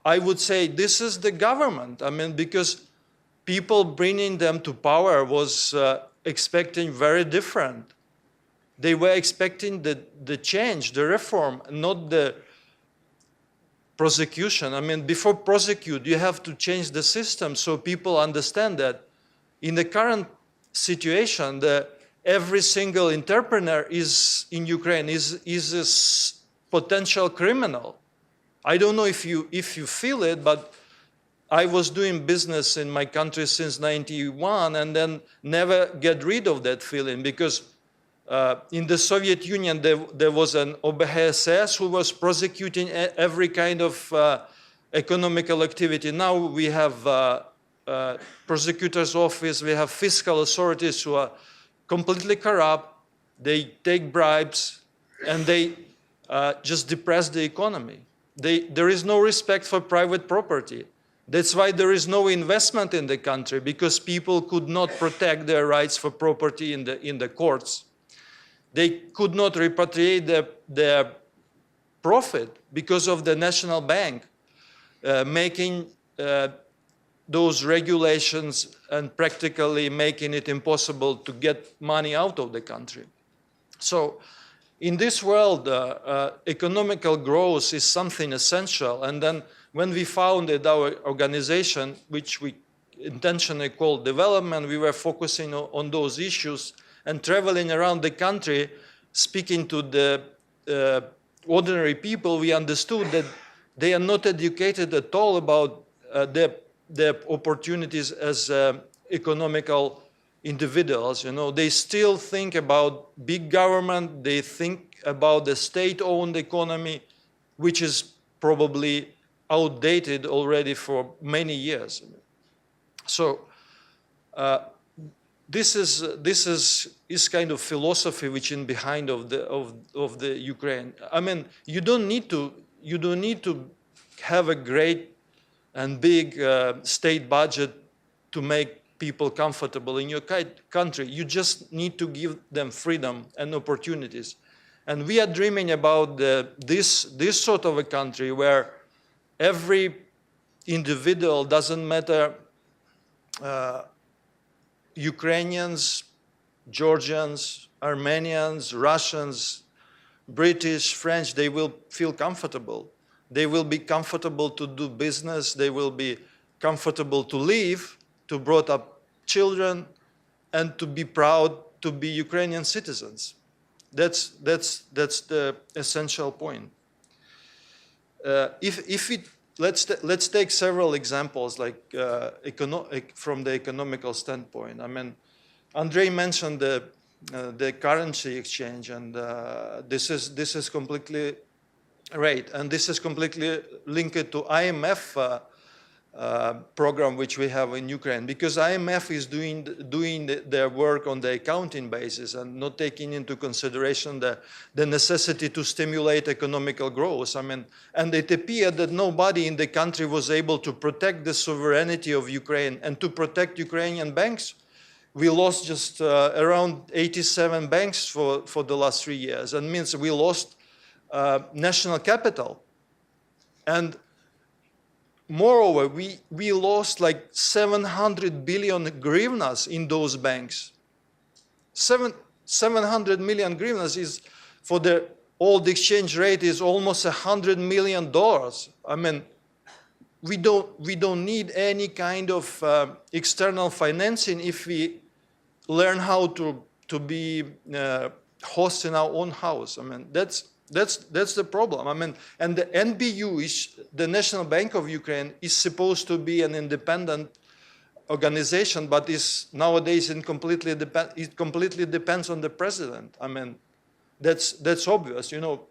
I would say this is the government. I mean, because people bringing them to power was expecting very different. They were expecting the change, the reform, not the prosecution. I mean, before prosecute, you have to change the system so people understand that in the current situation, every single entrepreneur in Ukraine is a potential criminal. I don't know if you feel it, but I was doing business in my country since '91 and then never get rid of that feeling, because in the Soviet Union there was an OBHSS who was prosecuting every kind of economical activity. Now we have prosecutor's office, we have fiscal authorities who are completely corrupt, they take bribes, and they just depress the economy. There is no respect for private property. That's why there is no investment in the country, because people could not protect their rights for property in the courts. They could not repatriate their profit because of the national bank making those regulations and practically making it impossible to get money out of the country. So in this world, economical growth is something essential. And then when we founded our organization, which we intentionally called development, we were focusing on those issues and traveling around the country, speaking to the ordinary people. We understood that they are not educated at all about their opportunities as economical individuals. You know, they still think about big government. They think about the state-owned economy, which is probably outdated already for many years. So this is kind of philosophy which is behind of the Ukraine. I mean, you don't need to have a great and big state budget to make people comfortable in your country. You just need to give them freedom and opportunities. And we are dreaming about this sort of a country where every individual, doesn't matter Ukrainians, Georgians, Armenians, Russians, British, French, they will feel comfortable. They will be comfortable to do business. They will be comfortable to live, to brought up children, and to be proud to be Ukrainian citizens. That's the essential point. Let's take several examples, like from the economical standpoint. I mean, Andrei mentioned the currency exchange, and this is completely right, and this is completely linked to IMF program which we have in Ukraine, because IMF is doing their work on the accounting basis and not taking into consideration the necessity to stimulate economical growth. I mean, and it appeared that nobody in the country was able to protect the sovereignty of Ukraine and to protect Ukrainian banks. We lost just around 87 banks for the last 3 years, and means we lost national capital. And moreover, we lost like 700 billion hryvnias in those banks. 700 million hryvnias is, for the old exchange rate, is almost $100 million. I mean, we don't need any kind of external financing if we learn how to be hosts in our own house. I mean, that's the problem. I mean, and the NBU, is the National Bank of Ukraine, is supposed to be an independent organization, but is nowadays it completely depends on the president. I mean, that's obvious. You know,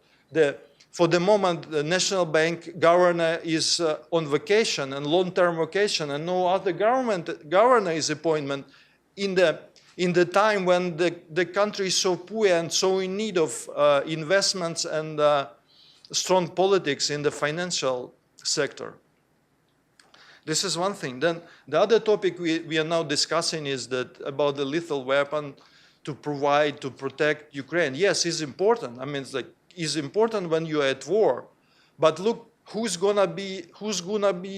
for the moment, the National Bank governor is on vacation and long-term vacation, and no other governor is appointed in the time when the country is so poor and so in need of investments and strong politics in the financial sector. This is one thing. Then the other topic we are now discussing is that about the lethal weapon to protect Ukraine. Yes, it's important. I mean, it's important when you are at war. But look, who's gonna be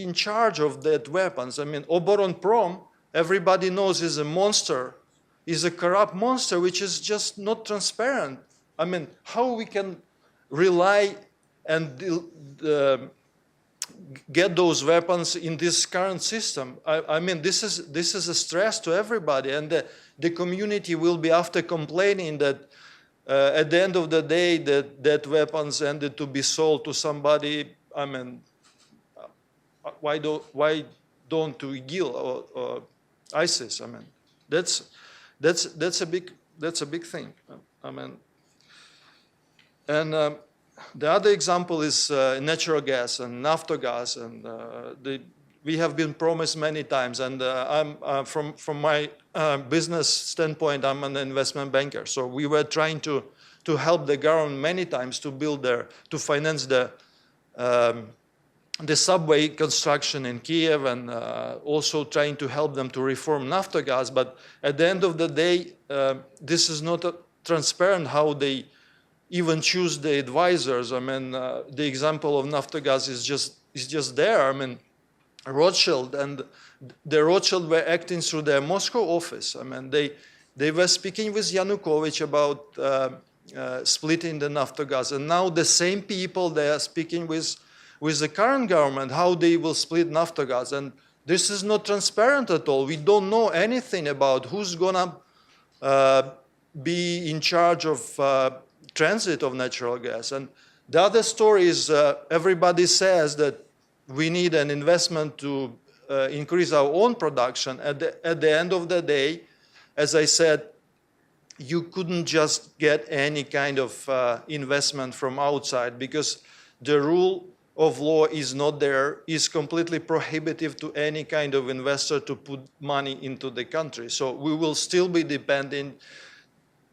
in charge of that weapons? I mean, Oboronprom, everybody knows, is a monster. Is a corrupt monster which is just not transparent. I mean, how we can rely and get those weapons in this current system? I mean, this is a stress to everybody, and the community will be after complaining that at the end of the day that weapons ended to be sold to somebody. I mean, why don't to IGIL or ISIS? I mean, that's a big thing. I mean, and the other example is natural gas and Naftogaz, and we have been promised many times. And I'm from my business standpoint, I'm an investment banker. So we were trying to help the government many times to finance the the subway construction in Kiev and also trying to help them to reform Naftogaz. But at the end of the day, this is not transparent how they even choose the advisors. I mean, the example of Naftogaz is just there. I mean, Rothschild and the Rothschild were acting through their Moscow office. I mean, they were speaking with Yanukovych about splitting the Naftogaz, and now the same people they are speaking with the current government how they will split Naftogaz, and this is not transparent at all. We don't know anything about who's gonna be in charge of transit of natural gas. And the other story is everybody says that we need an investment to increase our own production. At the end of the day, as I said, you couldn't just get any kind of investment from outside because the rule of law is not there, is completely prohibitive to any kind of investor to put money into the country. So we will still be dependent,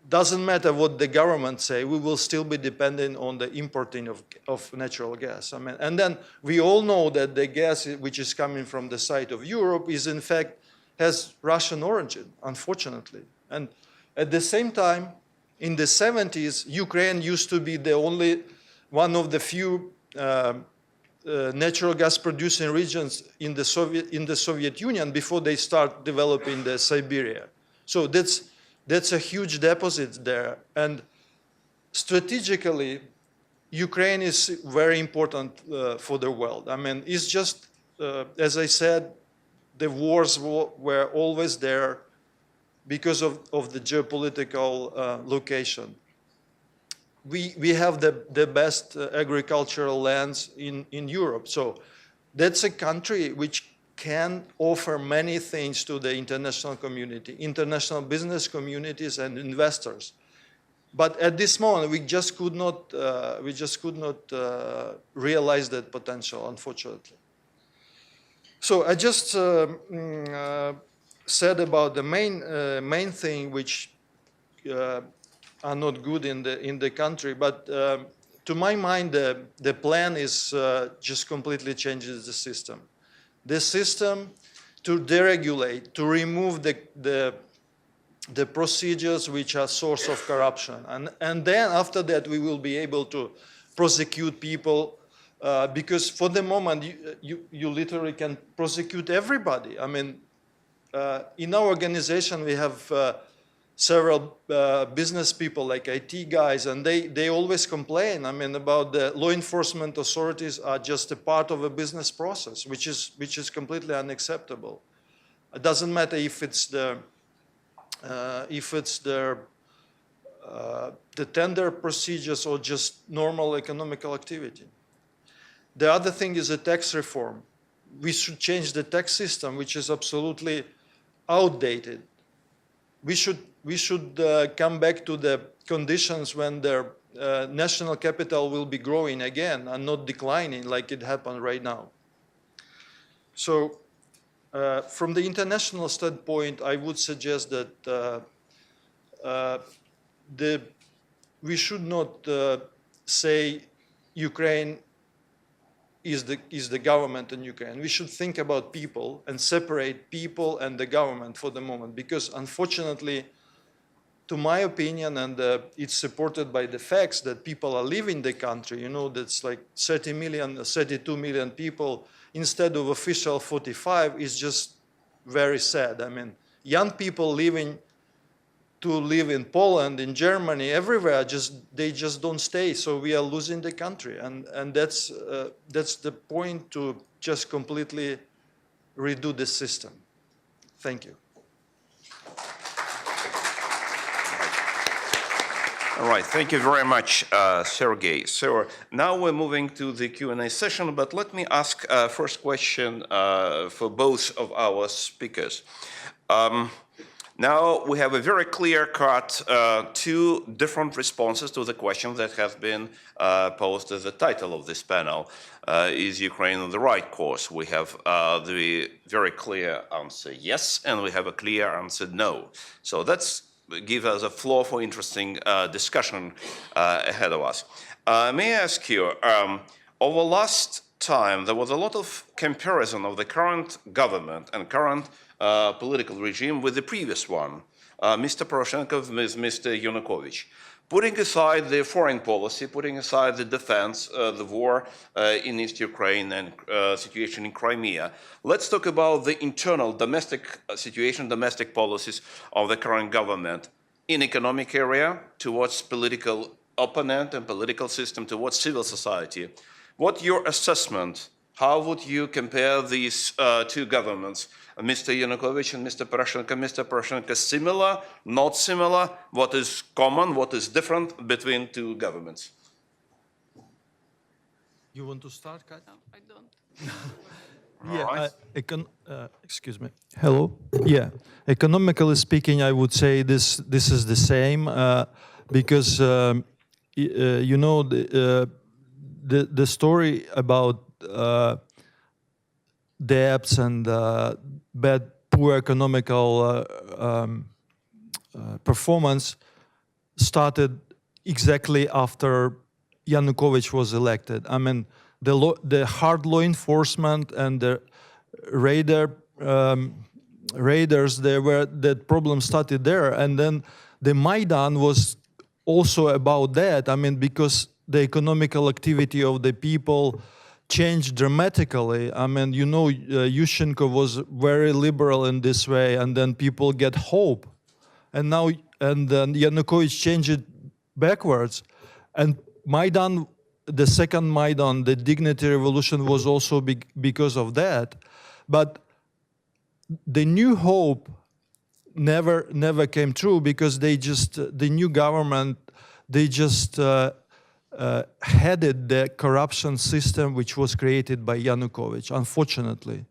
doesn't matter what the government say, we will still be dependent on the importing of natural gas. I mean, and then we all know that the gas which is coming from the side of Europe is in fact has Russian origin, unfortunately. And at the same time, in the 70s, Ukraine used to be the only one of the few natural gas producing regions in the Soviet Union before they start developing the Siberia. So that's a huge deposit there. And strategically, Ukraine is very important for the world. I mean, it's just, as I said, the wars were always there because of the geopolitical location. We have the best agricultural lands in Europe. So that's a country which can offer many things to the international community, international business communities and investors. But at this moment, we just could not realize that potential, unfortunately. So I just said about the main thing which are not good in the country, but to my mind, the plan is just completely changes the system. The system to deregulate, to remove the procedures which are source of corruption, and then after that we will be able to prosecute people because for the moment you literally can prosecute everybody. I mean, in our organization we have several business people like IT guys, and they always complain, I mean, about the law enforcement authorities are just a part of a business process, which is completely unacceptable. It doesn't matter if it's the tender procedures or just normal economical activity. The other thing is the tax reform. We should change the tax system, which is absolutely outdated. We should come back to the conditions when the national capital will be growing again and not declining like it happened right now. So from the international standpoint, I would suggest that we should not say Ukraine is the government in Ukraine. We should think about people and separate people and the government for the moment, because unfortunately, to my opinion, and it's supported by the facts that people are leaving the country, you know, that's like 30 million, 32 million people instead of official 45 is just very sad. I mean, young people leaving to live in Poland, in Germany, everywhere, they just don't stay. So we are losing the country, and that's the point to just completely redo the system. Thank you. All right, thank you very much, Sergey. So now we're moving to the Q&A session, but let me ask first question for both of our speakers. Now we have a very clear-cut two different responses to the question that has been posed as the title of this panel. Is Ukraine on the right course? We have the very clear answer yes, and we have a clear answer no. So that's give us a floor for interesting discussion ahead of us. May I ask you, over the last time, there was a lot of comparison of the current government and current political regime with the previous one, Mr. Poroshenko with Mr. Yanukovych. Putting aside the foreign policy, putting aside the defense, the war in East Ukraine and situation in Crimea, let's talk about the internal domestic situation, domestic policies of the current government in economic area, towards political opponent and political system, towards civil society. What's your assessment? How would you compare these two governments, Mr. Yanukovych and Mr. Poroshenko? Mr. Poroshenko, similar, not similar? What is common, what is different between two governments? You want to start, Kat? No, I don't. Yeah, excuse me. Hello. Yeah, economically speaking, I would say this is the same because you know the story about debts and poor economical performance started exactly after Yanukovych was elected. I mean, the hard law enforcement and the raiders, that problem started there, and then the Maidan was also about that. I mean, because the economical activity of the people changed dramatically. I mean, you know, Yushchenko was very liberal in this way, and then people get hope, and then Yanukovych changed it backwards, and Maidan. The second Maidan, the dignity revolution, was also because of that. But the new hope never came true because the new government, they just headed the corruption system which was created by Yanukovych, unfortunately.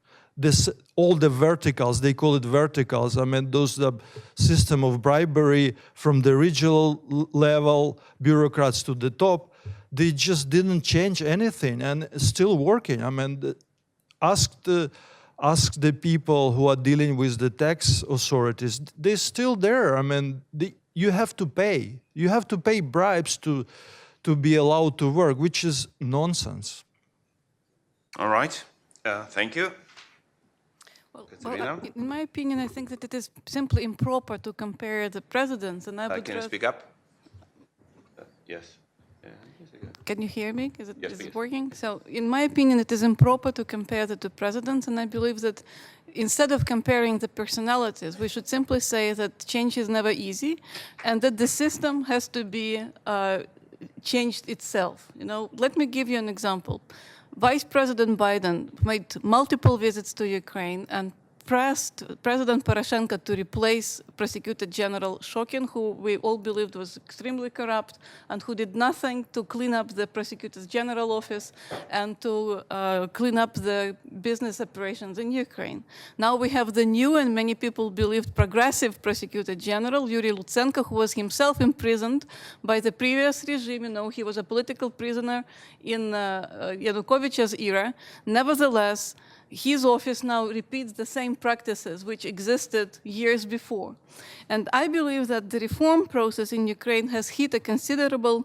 All the verticals, they call it verticals, I mean, the system of bribery from the regional level, bureaucrats to the top, they just didn't change anything and still working. I mean, ask the people who are dealing with the tax authorities. They're still there. I mean, you have to pay. You have to pay bribes to be allowed to work, which is nonsense. All right. Thank you. Well, in my opinion, I think that it is simply improper to compare the presidents, and I would. Can you speak up? Yes. Can you hear me? Is Yes, it working? So, in my opinion, it is improper to compare the two presidents, and I believe that instead of comparing the personalities, we should simply say that change is never easy, and that the system has to be changed itself. You know, let me give you an example. Vice President Biden made multiple visits to Ukraine and pressed President Poroshenko to replace Prosecutor General Shokin, who we all believed was extremely corrupt and who did nothing to clean up the Prosecutor's General office and to clean up the business operations in Ukraine. Now we have the new and many people believed progressive Prosecutor General, Yuri Lutsenko, who was himself imprisoned by the previous regime. You know, he was a political prisoner in Yanukovych's era. Nevertheless, his office now repeats the same practices which existed years before. And I believe that the reform process in Ukraine has hit a considerable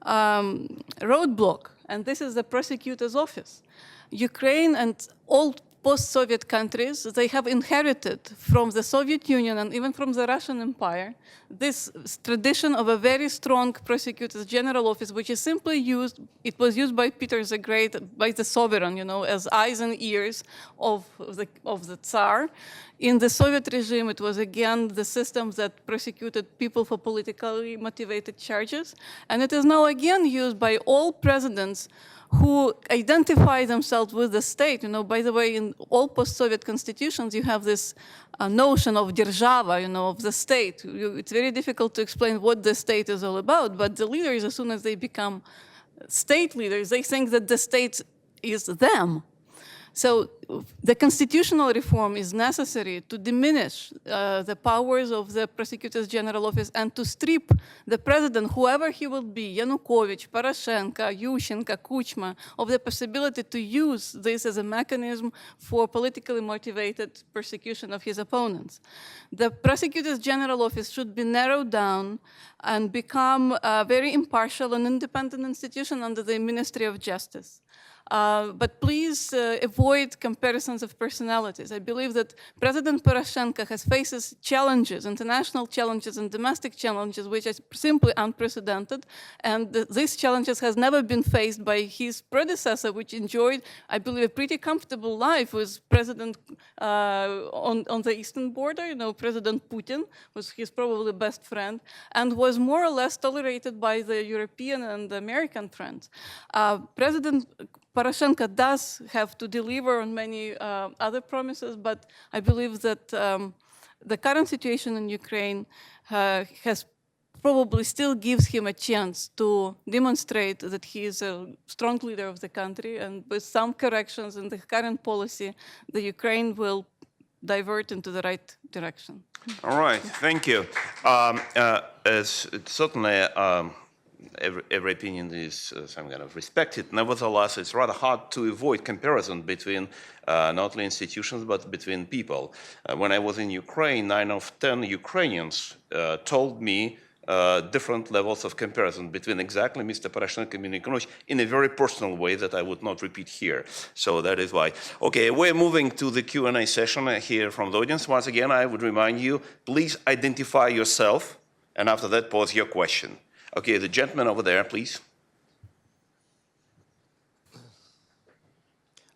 roadblock, and this is the prosecutor's office. Ukraine and all post-Soviet countries, they have inherited from the Soviet Union and even from the Russian Empire this tradition of a very strong prosecutor's general office, which is simply used, it was used by Peter the Great, by the sovereign, you know, as eyes and ears of the Tsar. In the Soviet regime, it was again the system that prosecuted people for politically motivated charges. And it is now again used by all presidents who identify themselves with the state. You know, by the way, in all post-Soviet constitutions, you have this notion of держава, you know, of the state. It's very difficult to explain what the state is all about, but the leaders, as soon as they become state leaders, they think that the state is them. So the constitutional reform is necessary to diminish the powers of the Prosecutor's General Office and to strip the president, whoever he will be, Yanukovych, Poroshenko, Yushchenko, Kuchma, of the possibility to use this as a mechanism for politically motivated persecution of his opponents. The Prosecutor's General Office should be narrowed down and become a very impartial and independent institution under the Ministry of Justice. But please avoid comparisons of personalities. I believe that President Poroshenko faces challenges, international challenges and domestic challenges, which are simply unprecedented. And these challenges has never been faced by his predecessor, which enjoyed, I believe, a pretty comfortable life with President on the eastern border. You know, President Putin was his probably best friend and was more or less tolerated by the European and American friends. President Poroshenko does have to deliver on many other promises, but I believe that the current situation in Ukraine has probably still gives him a chance to demonstrate that he is a strong leader of the country, and with some corrections in the current policy, the Ukraine will divert into the right direction. All right, thank you. As certainly every opinion is some kind of respected. Nevertheless, it's rather hard to avoid comparison between not only institutions but between people. When I was in Ukraine, 9 of 10 Ukrainians told me different levels of comparison between exactly Mr. Poroshenko and Yanukovych in a very personal way that I would not repeat here. So that is why. Okay, we're moving to the Q&A session here from the audience. Once again, I would remind you, please identify yourself, and after that, pose your question. Okay, the gentleman over there, please.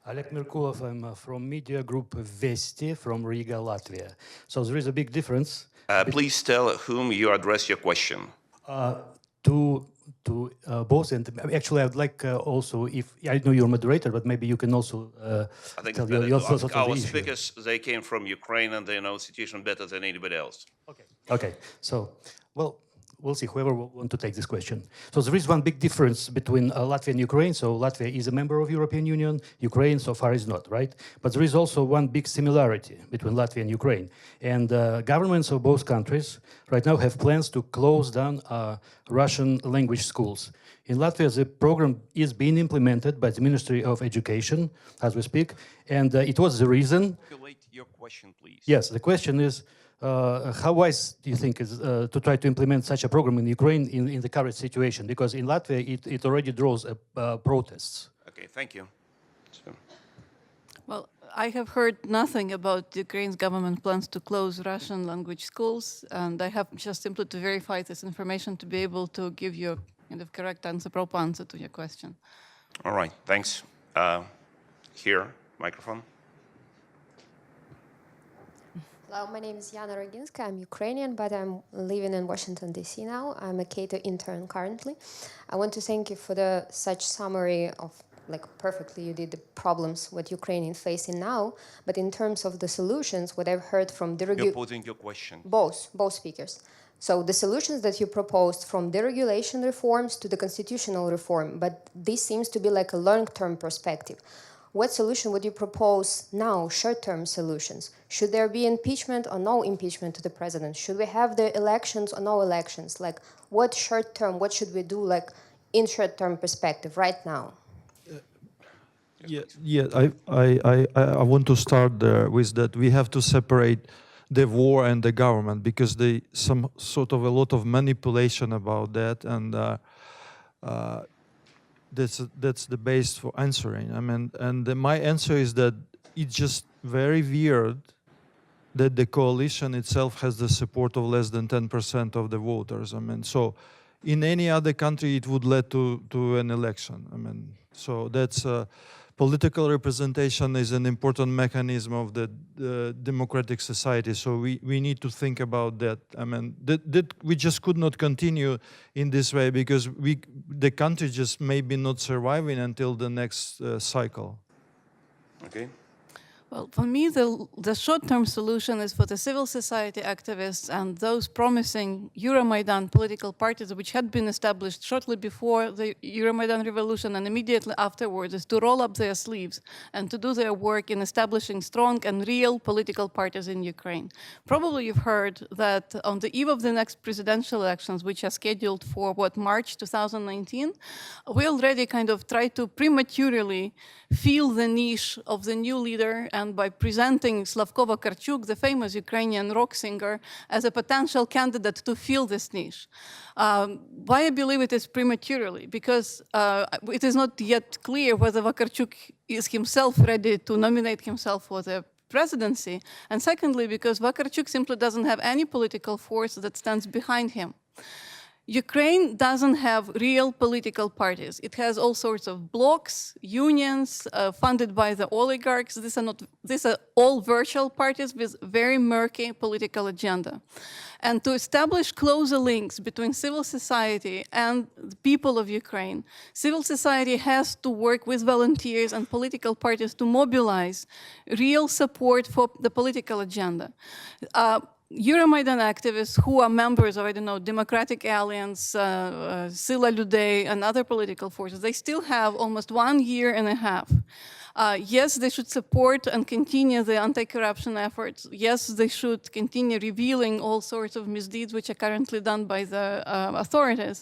Oleg Merkulov, I'm from media group Vesti from Riga, Latvia. So there is a big difference. Please tell whom you address your question. To both, and actually I'd like also, if I know you're a moderator, but maybe you can also I think tell it's better your to thoughts ask on our the issue. speakers. They came from Ukraine and they know the situation better than anybody else. Okay, so, well, we'll see whoever will want to take this question. So there is one big difference between Latvia and Ukraine. So Latvia is a member of European Union, Ukraine so far is not, right? But there is also one big similarity between Latvia and Ukraine. And governments of both countries right now have plans to close down Russian language schools. In Latvia, the program is being implemented by the Ministry of Education as we speak. And it was the reason. Articulate your question, please. Yes, the question is, how wise do you think is to try to implement such a program in Ukraine in the current situation? Because in Latvia, it already draws protests. Okay, thank you. So, Well, I have heard nothing about Ukraine's government plans to close Russian language schools, and I have just simply to verify this information to be able to give you a kind of correct answer, proper answer to your question. all right, thanks. Here, microphone. Hello, my name is Yana Roginska. I'm Ukrainian, but I'm living in Washington, D.C. now. I'm a Cato intern currently. I want to thank you for such summary of, like, perfectly you did the problems what Ukrainians facing now. But in terms of the solutions, what I've heard from You're posing your question. both speakers. So the solutions that you proposed, from deregulation reforms to the constitutional reform, but this seems to be like a long-term perspective. What solution would you propose now, short-term solutions? Should there be impeachment or no impeachment to the president? Should we have the elections or no elections? Like, what short-term, what should we do, like, in short-term perspective right now? I want to start there with that. We have to separate the war and the government, because some sort of a lot of manipulation about that, and that's the base for answering. I mean, and my answer is that it's just very weird that the coalition itself has the support of less than 10% of the voters. I mean, so in any other country it would lead to an election. I mean, so that's political representation is an important mechanism of the democratic society. So we need to think about that. I mean, that we just could not continue in this way, because the country just may be not surviving until the next cycle. Okay. Well, for me, the short-term solution is for the civil society activists and those promising Euromaidan political parties, which had been established shortly before the Euromaidan revolution and immediately afterwards, is to roll up their sleeves and to do their work in establishing strong and real political parties in Ukraine. Probably you've heard that on the eve of the next presidential elections, which are scheduled for, March 2019, we already kind of try to prematurely fill the niche of the new leader and by presenting Slavko Vakarchuk, the famous Ukrainian rock singer, as a potential candidate to fill this niche. Why I believe it is prematurely? Because it is not yet clear whether Vakarchuk is himself ready to nominate himself for the presidency, and secondly, because Vakarchuk simply doesn't have any political force that stands behind him. Ukraine doesn't have real political parties. It has all sorts of blocs, unions, funded by the oligarchs. These are all virtual parties with very murky political agenda. And to establish closer links between civil society and the people of Ukraine, civil society has to work with volunteers and political parties to mobilize real support for the political agenda. Euromaidan activists who are members of, I don't know, Democratic Alliance, Sila Людей, and other political forces, they still have almost 1 year and a half. Yes, they should support and continue the anti-corruption efforts. Yes, they should continue revealing all sorts of misdeeds which are currently done by the authorities.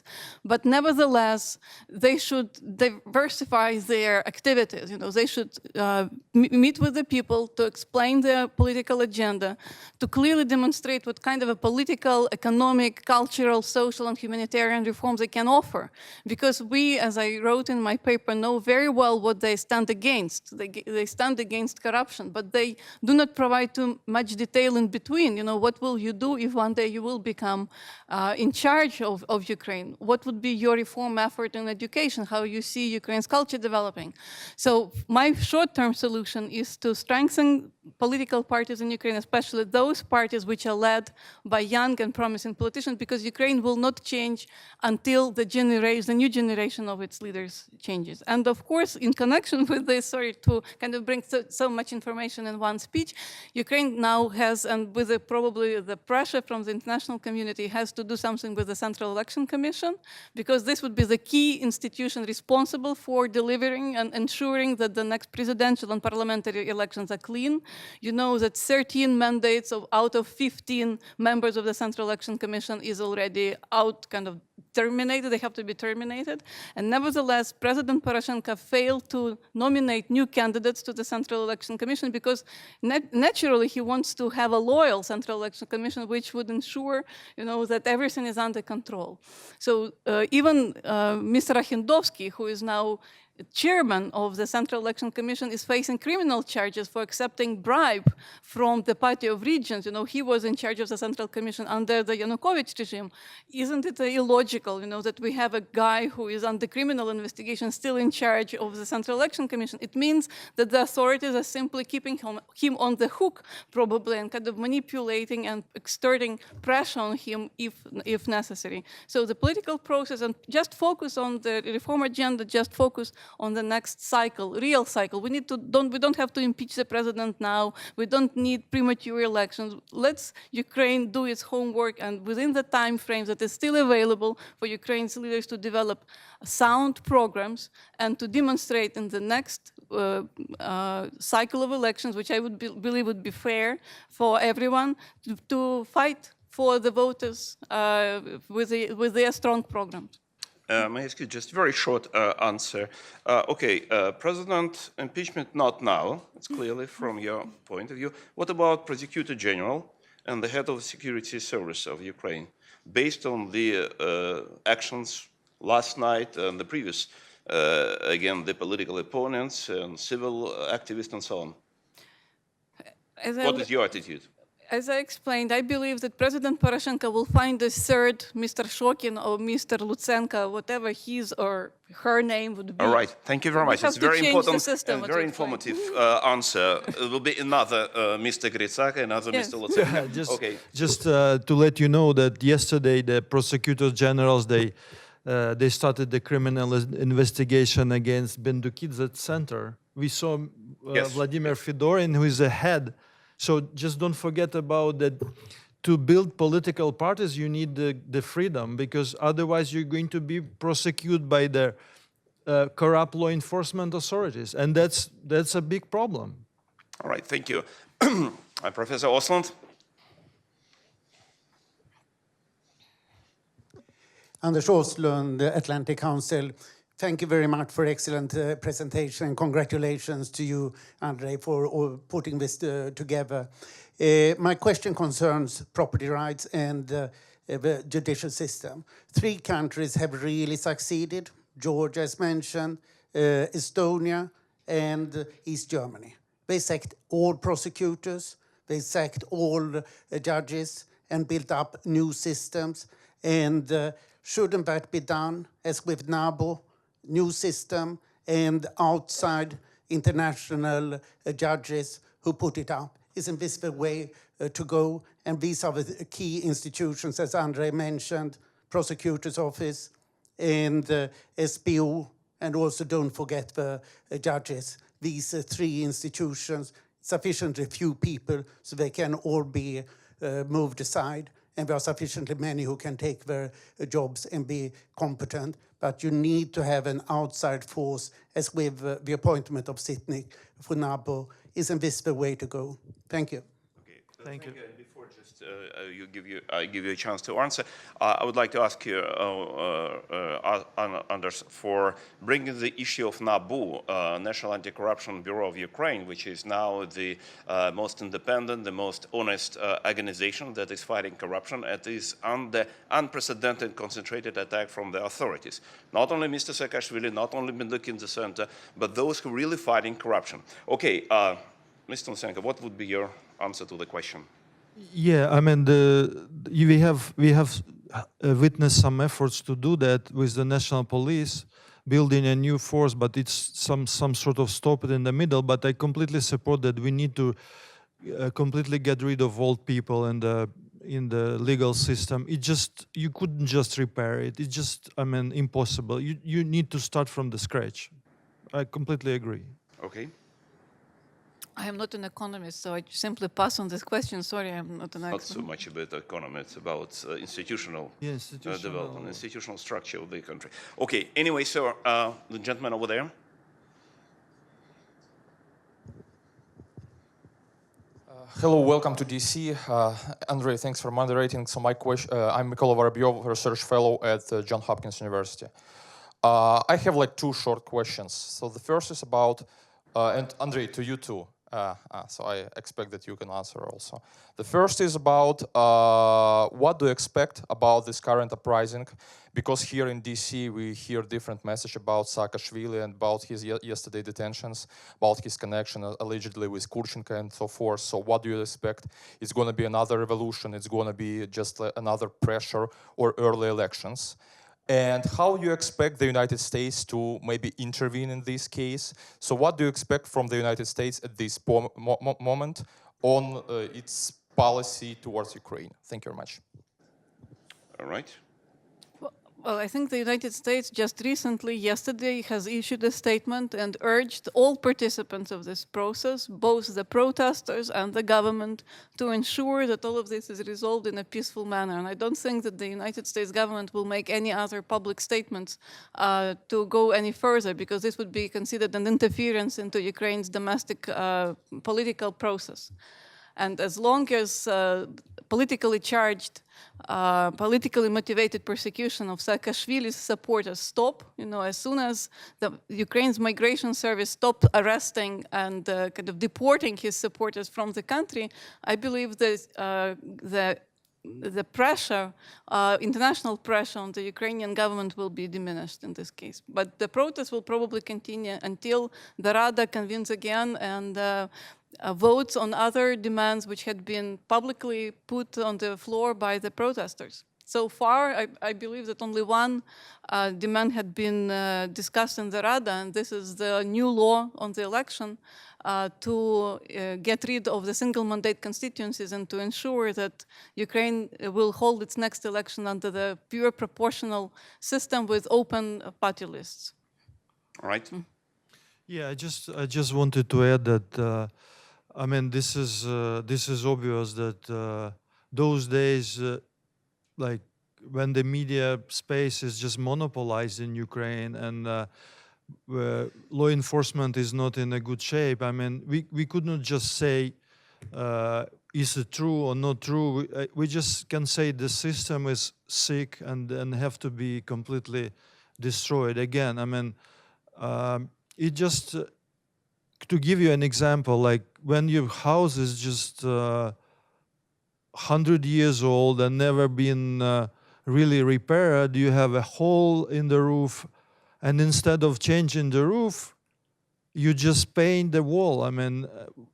But nevertheless, they should diversify their activities. You know, they should meet with the people to explain their political agenda, to clearly demonstrate what kind of a political, economic, cultural, social, and humanitarian reforms they can offer. Because we, as I wrote in my paper, know very well what they stand against. They stand against corruption, but they do not provide too much detail in between. You know, what will you do if one day you will become in charge of Ukraine? What would be your reform effort in education? How you see Ukraine's culture developing? So my short-term solution is to strengthen political parties in Ukraine, especially those parties which are led by young and promising politicians, because Ukraine will not change until the new generation of its leaders changes. And of course, in connection with this, sorry to kind of bring so much information in one speech, Ukraine now has, and with probably the pressure from the international community, has to do something with the Central Election Commission, because this would be the key institution responsible for delivering and ensuring that the next presidential and parliamentary elections are clean. You know that 13 mandates out of 15 members of the Central Election Commission is already terminated. They have to be terminated. And nevertheless, President Poroshenko failed to nominate new candidates to the Central Election Commission because naturally he wants to have a loyal Central Election Commission which would ensure, that everything is under control. So even Mr. Akhendovsky, who is now chairman of the Central Election Commission, is facing criminal charges for accepting bribe from the Party of Regions. He was in charge of the Central Commission under the Yanukovych regime. Isn't it illogical, that we have a guy who is under criminal investigation still in charge of the Central Election Commission? It means that the authorities are simply keeping him on the hook, probably, and kind of manipulating and exerting pressure on him if necessary. So the political process, and just focus on the reform agenda, just focus on the next cycle, real cycle. We don't have to impeach the president now. We don't need premature elections. Let's Ukraine do its homework, and within the time frame that is still available for Ukraine's leaders to develop sound programs and to demonstrate in the next cycle of elections, which I would believe would be fair for everyone, to fight for the voters with their strong programs. May I ask you just a very short answer? President impeachment, not now. It's clearly from your point of view. What about Prosecutor General and the head of the Security Service of Ukraine? Based on the actions last night and the previous, again, the political opponents and civil activists and so on. What is your attitude? As I explained, I believe that President Poroshenko will find a third Mr. Shokin or Mr. Lutsenko, whatever his or her name would be. All right, thank you very much. It's very important system, and very informative answer. It will be another Mr. Gritsaka, another Mr. Lutsenko. Just to let you know that yesterday the prosecutors generals, they started the criminal investigation against Bendukidze Center. We saw Vladimir Fedorin, who is the head. So just don't forget about that. To build political parties, you need the freedom, because otherwise you're going to be prosecuted by the corrupt law enforcement authorities, and that's a big problem. All right, thank you. Professor Osland. Anders Åslund, Atlantic Council. Thank you very much for excellent presentation, and congratulations to you, Andrei, for putting this together. My question concerns property rights and the judicial system. 3 countries have really succeeded: Georgia, as mentioned, Estonia, and East Germany. They sacked all prosecutors, they sacked all judges, and built up new systems. And shouldn't that be done, as with NABU, new system, and outside international judges who put it up? Isn't this the way to go? And these are the key institutions, as Andrei mentioned: Prosecutor's Office and SBU, and also don't forget the judges. These 3 institutions, sufficiently few people so they can all be moved aside, and there are sufficiently many who can take their jobs and be competent. But you need to have an outside force, as with the appointment of Sitnik for NABU. Isn't this the way to go? Thank you. Okay. Thank you. And before just I give you a chance to answer, I would like to ask you, Anders, for bringing the issue of NABU, National Anti-Corruption Bureau of Ukraine, which is now the most independent, the most honest organization that is fighting corruption. It is under unprecedented concentrated attack from the authorities. Not only Mr. Saakashvili, not only Minduk in the center, but those who really fighting corruption. Okay, Mr. Lysenko, what would be your answer to the question? Yeah, I mean, we have witnessed some efforts to do that with the national police, building a new force, but it's some sort of stop it in the middle. But I completely support that we need to completely get rid of old people in the legal system. You couldn't just repair it. It's just, I mean, impossible. You need to start from the scratch. I completely agree. Okay. I am not an economist, so I simply pass on this question. Sorry, I'm not an Not expert. so much about economy, it's about institutional development, institutional structure of the country. Okay, anyway, so the gentleman over there. Hello, welcome to DC. Andrei, thanks for moderating. So my question, I'm Mykola Vorobyov, research fellow at Johns Hopkins University. I have like 2 short questions. So the first is about, and Andrei, to you too. So I expect that you can answer also. The first is about what do you expect about this current uprising? Because here in DC we hear different message about Saakashvili and about his yesterday detentions, about his connection allegedly with Kurchenko and so forth. So what do you expect? It's going to be another revolution? It's going to be just another pressure or early elections? And how you expect the United States to maybe intervene in this case? So what do you expect from the United States at this moment on its policy towards Ukraine? Thank you very much. All right. Well, I think the United States just recently, yesterday, has issued a statement and urged all participants of this process, both the protesters and the government, to ensure that all of this is resolved in a peaceful manner. And I don't think that the United States government will make any other public statements to go any further, because this would be considered an interference into Ukraine's domestic political process. And as long as politically charged, politically motivated persecution of Saakashvili's supporters stop, as soon as Ukraine's migration service stopped arresting and kind of deporting his supporters from the country, I believe that the pressure, international pressure on the Ukrainian government will be diminished in this case. But the protest will probably continue until the Rada convenes again and votes on other demands which had been publicly put on the floor by the protesters. So far, I believe that only one demand had been discussed in the Rada, and this is the new law on the election to get rid of the single mandate constituencies and to ensure that Ukraine will hold its next election under the pure proportional system with open party lists. All right. Yeah, I just wanted to add that I mean, this is obvious that those days, like when the media space is just monopolized in Ukraine and law enforcement is not in a good shape. I mean, we could not just say is it true or not true. We just can say the system is sick and have to be completely destroyed again. I mean, it just to give you an example, like when your house is just 100 years old and never been really repaired, you have a hole in the roof, and instead of changing the roof, you just paint the wall. I mean,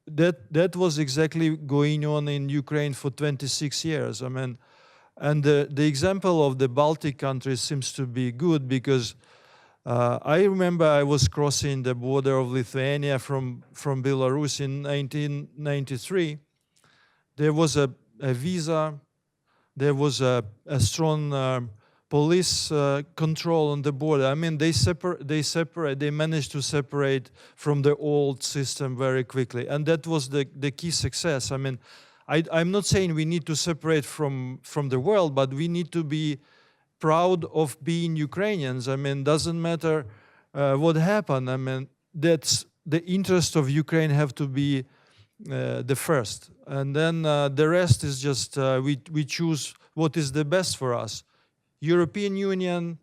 that was exactly going on in Ukraine for 26 years. I mean, and the example of the Baltic countries seems to be good because I remember I was crossing the border of Lithuania from Belarus in 1993. There was a visa, there was a strong police control on the border. I mean, they managed to separate from the old system very quickly, and that was the key success. I mean, I'm not saying we need to separate from the world, but we need to be proud of being Ukrainians. I mean, doesn't matter what happened. I mean, that's the interest of Ukraine have to be the first, and then the rest is just we choose what is the best for us. European Union,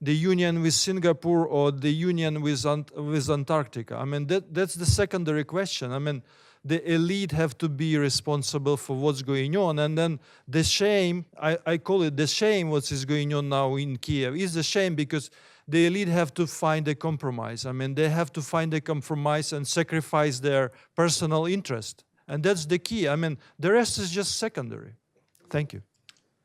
the union with Singapore, or the union with Antarctica. I mean, that's the secondary question. I mean, the elite have to be responsible for what's going on, and then the shame, I call it the shame, what is going on now in Kiev, is the shame because the elite have to find a compromise. I mean, they have to find a compromise and sacrifice their personal interest, and that's the key. I mean, the rest is just secondary. Thank you.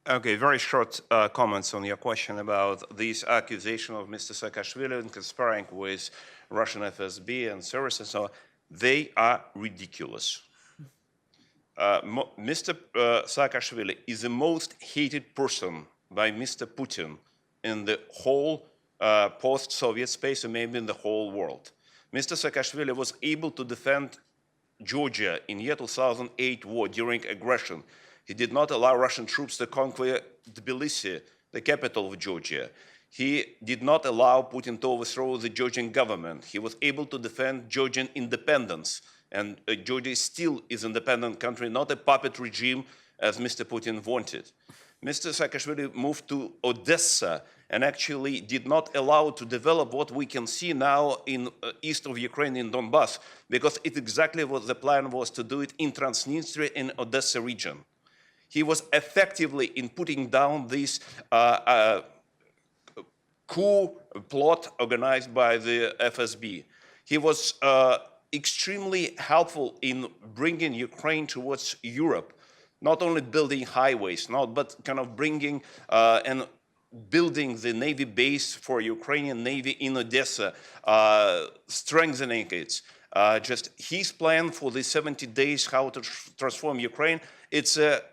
Okay, very short comments on your question about this accusation of Mr. Saakashvili and conspiring with Russian FSB and services. So they are ridiculous. Mr. Saakashvili is the most hated person by Mr. Putin in the whole post-Soviet space and maybe in the whole world. Mr. Saakashvili was able to defend Georgia in year 2008 war during aggression. He did not allow Russian troops to conquer Tbilisi, the capital of Georgia. He did not allow Putin to overthrow the Georgian government. He was able to defend Georgian independence. And Georgia still is an independent country, not a puppet regime as Mr. Putin wanted. Mr. Saakashvili moved to Odessa and actually did not allow to develop what we can see now in east of Ukraine in Donbass, because it exactly what the plan was to do it in Transnistria in Odessa region. He was effectively in putting down this coup plot organized by the FSB. He was extremely helpful in bringing Ukraine towards Europe, not only building highways, but kind of bringing and building the Navy base for Ukrainian Navy in Odessa, strengthening it. Just his plan for the 70 days how to transform Ukraine, it's a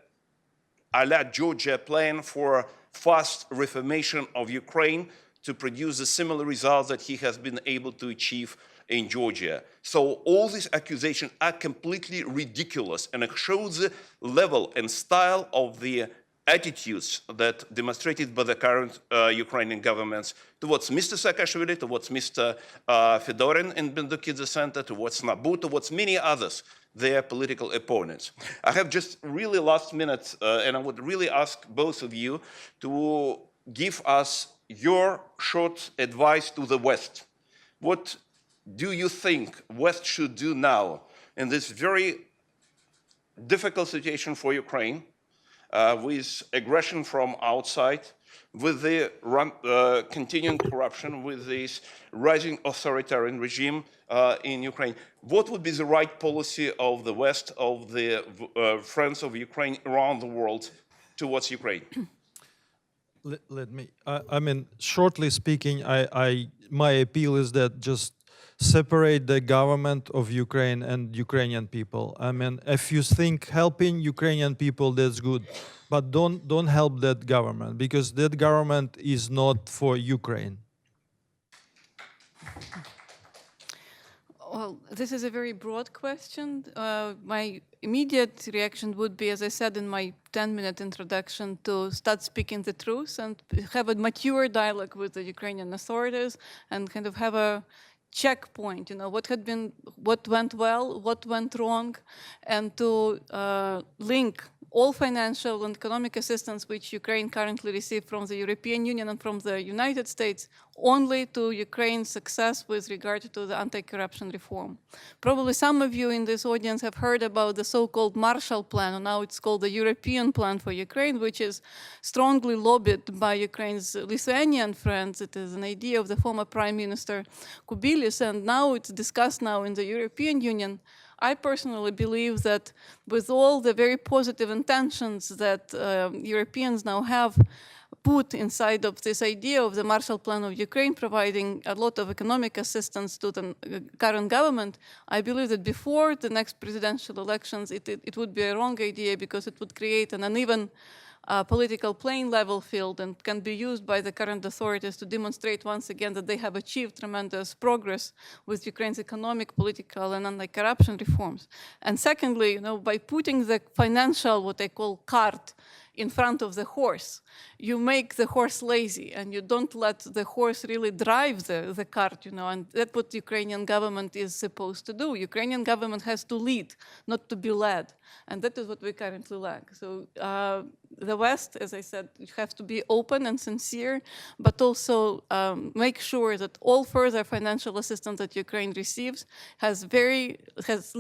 la Georgia plan for fast reformation of Ukraine to produce a similar result that he has been able to achieve in Georgia. So all these accusations are completely ridiculous, and it shows the level and style of the attitudes that demonstrated by the current Ukrainian governments towards Mr. Saakashvili, towards Mr. Fedorin in Bendukidze Center, towards Nabu, towards many others, their political opponents. I have just really last minute, and I would really ask both of you to give us your short advice to the West. What do you think West should do now in this very difficult situation for Ukraine, with aggression from outside, with the continuing corruption, with this rising authoritarian regime in Ukraine? What would be the right policy of the West, of the friends of Ukraine around the world towards Ukraine? Let me, I mean, shortly speaking, my appeal is that just separate the government of Ukraine and Ukrainian people. I mean, if you think helping Ukrainian people, that's good, but don't help that government, because that government is not for Ukraine. Well, this is a very broad question. My immediate reaction would be, as I said in my 10-minute introduction, to start speaking the truth and have a mature dialogue with the Ukrainian authorities and kind of have a checkpoint, what went well, what went wrong, and to link all financial and economic assistance which Ukraine currently receives from the European Union and from the United States only to Ukraine's success with regard to the anti-corruption reform. Probably some of you in this audience have heard about the so-called Marshall Plan, or now it's called the European Plan for Ukraine, which is strongly lobbied by Ukraine's Lithuanian friends. It is an idea of the former Prime Minister Kubilius, and now it's discussed now in the European Union. I personally believe that with all the very positive intentions that Europeans now have put inside of this idea of the Marshall Plan of Ukraine, providing a lot of economic assistance to the current government, I believe that before the next presidential elections, it would be a wrong idea because it would create an uneven political playing level field and can be used by the current authorities to demonstrate once again that they have achieved tremendous progress with Ukraine's economic, political, and anti-corruption reforms. And secondly, by putting the financial, what I call cart, in front of the horse, you make the horse lazy and you don't let the horse really drive the cart, and that's what the Ukrainian government is supposed to do. Ukrainian government has to lead, not to be led. And that is what we currently lack. So the West, as I said, has to be open and sincere, but also make sure that all further financial assistance that Ukraine receives has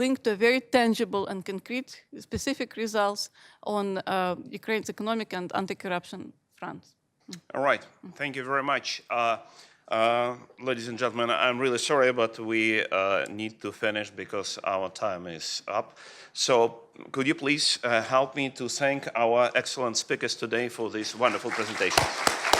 linked to very tangible and concrete specific results on Ukraine's economic and anti-corruption fronts. All right. Thank you very much. Ladies and gentlemen, I'm really sorry, but we need to finish because our time is up. So could you please help me to thank our excellent speakers today for these wonderful presentations?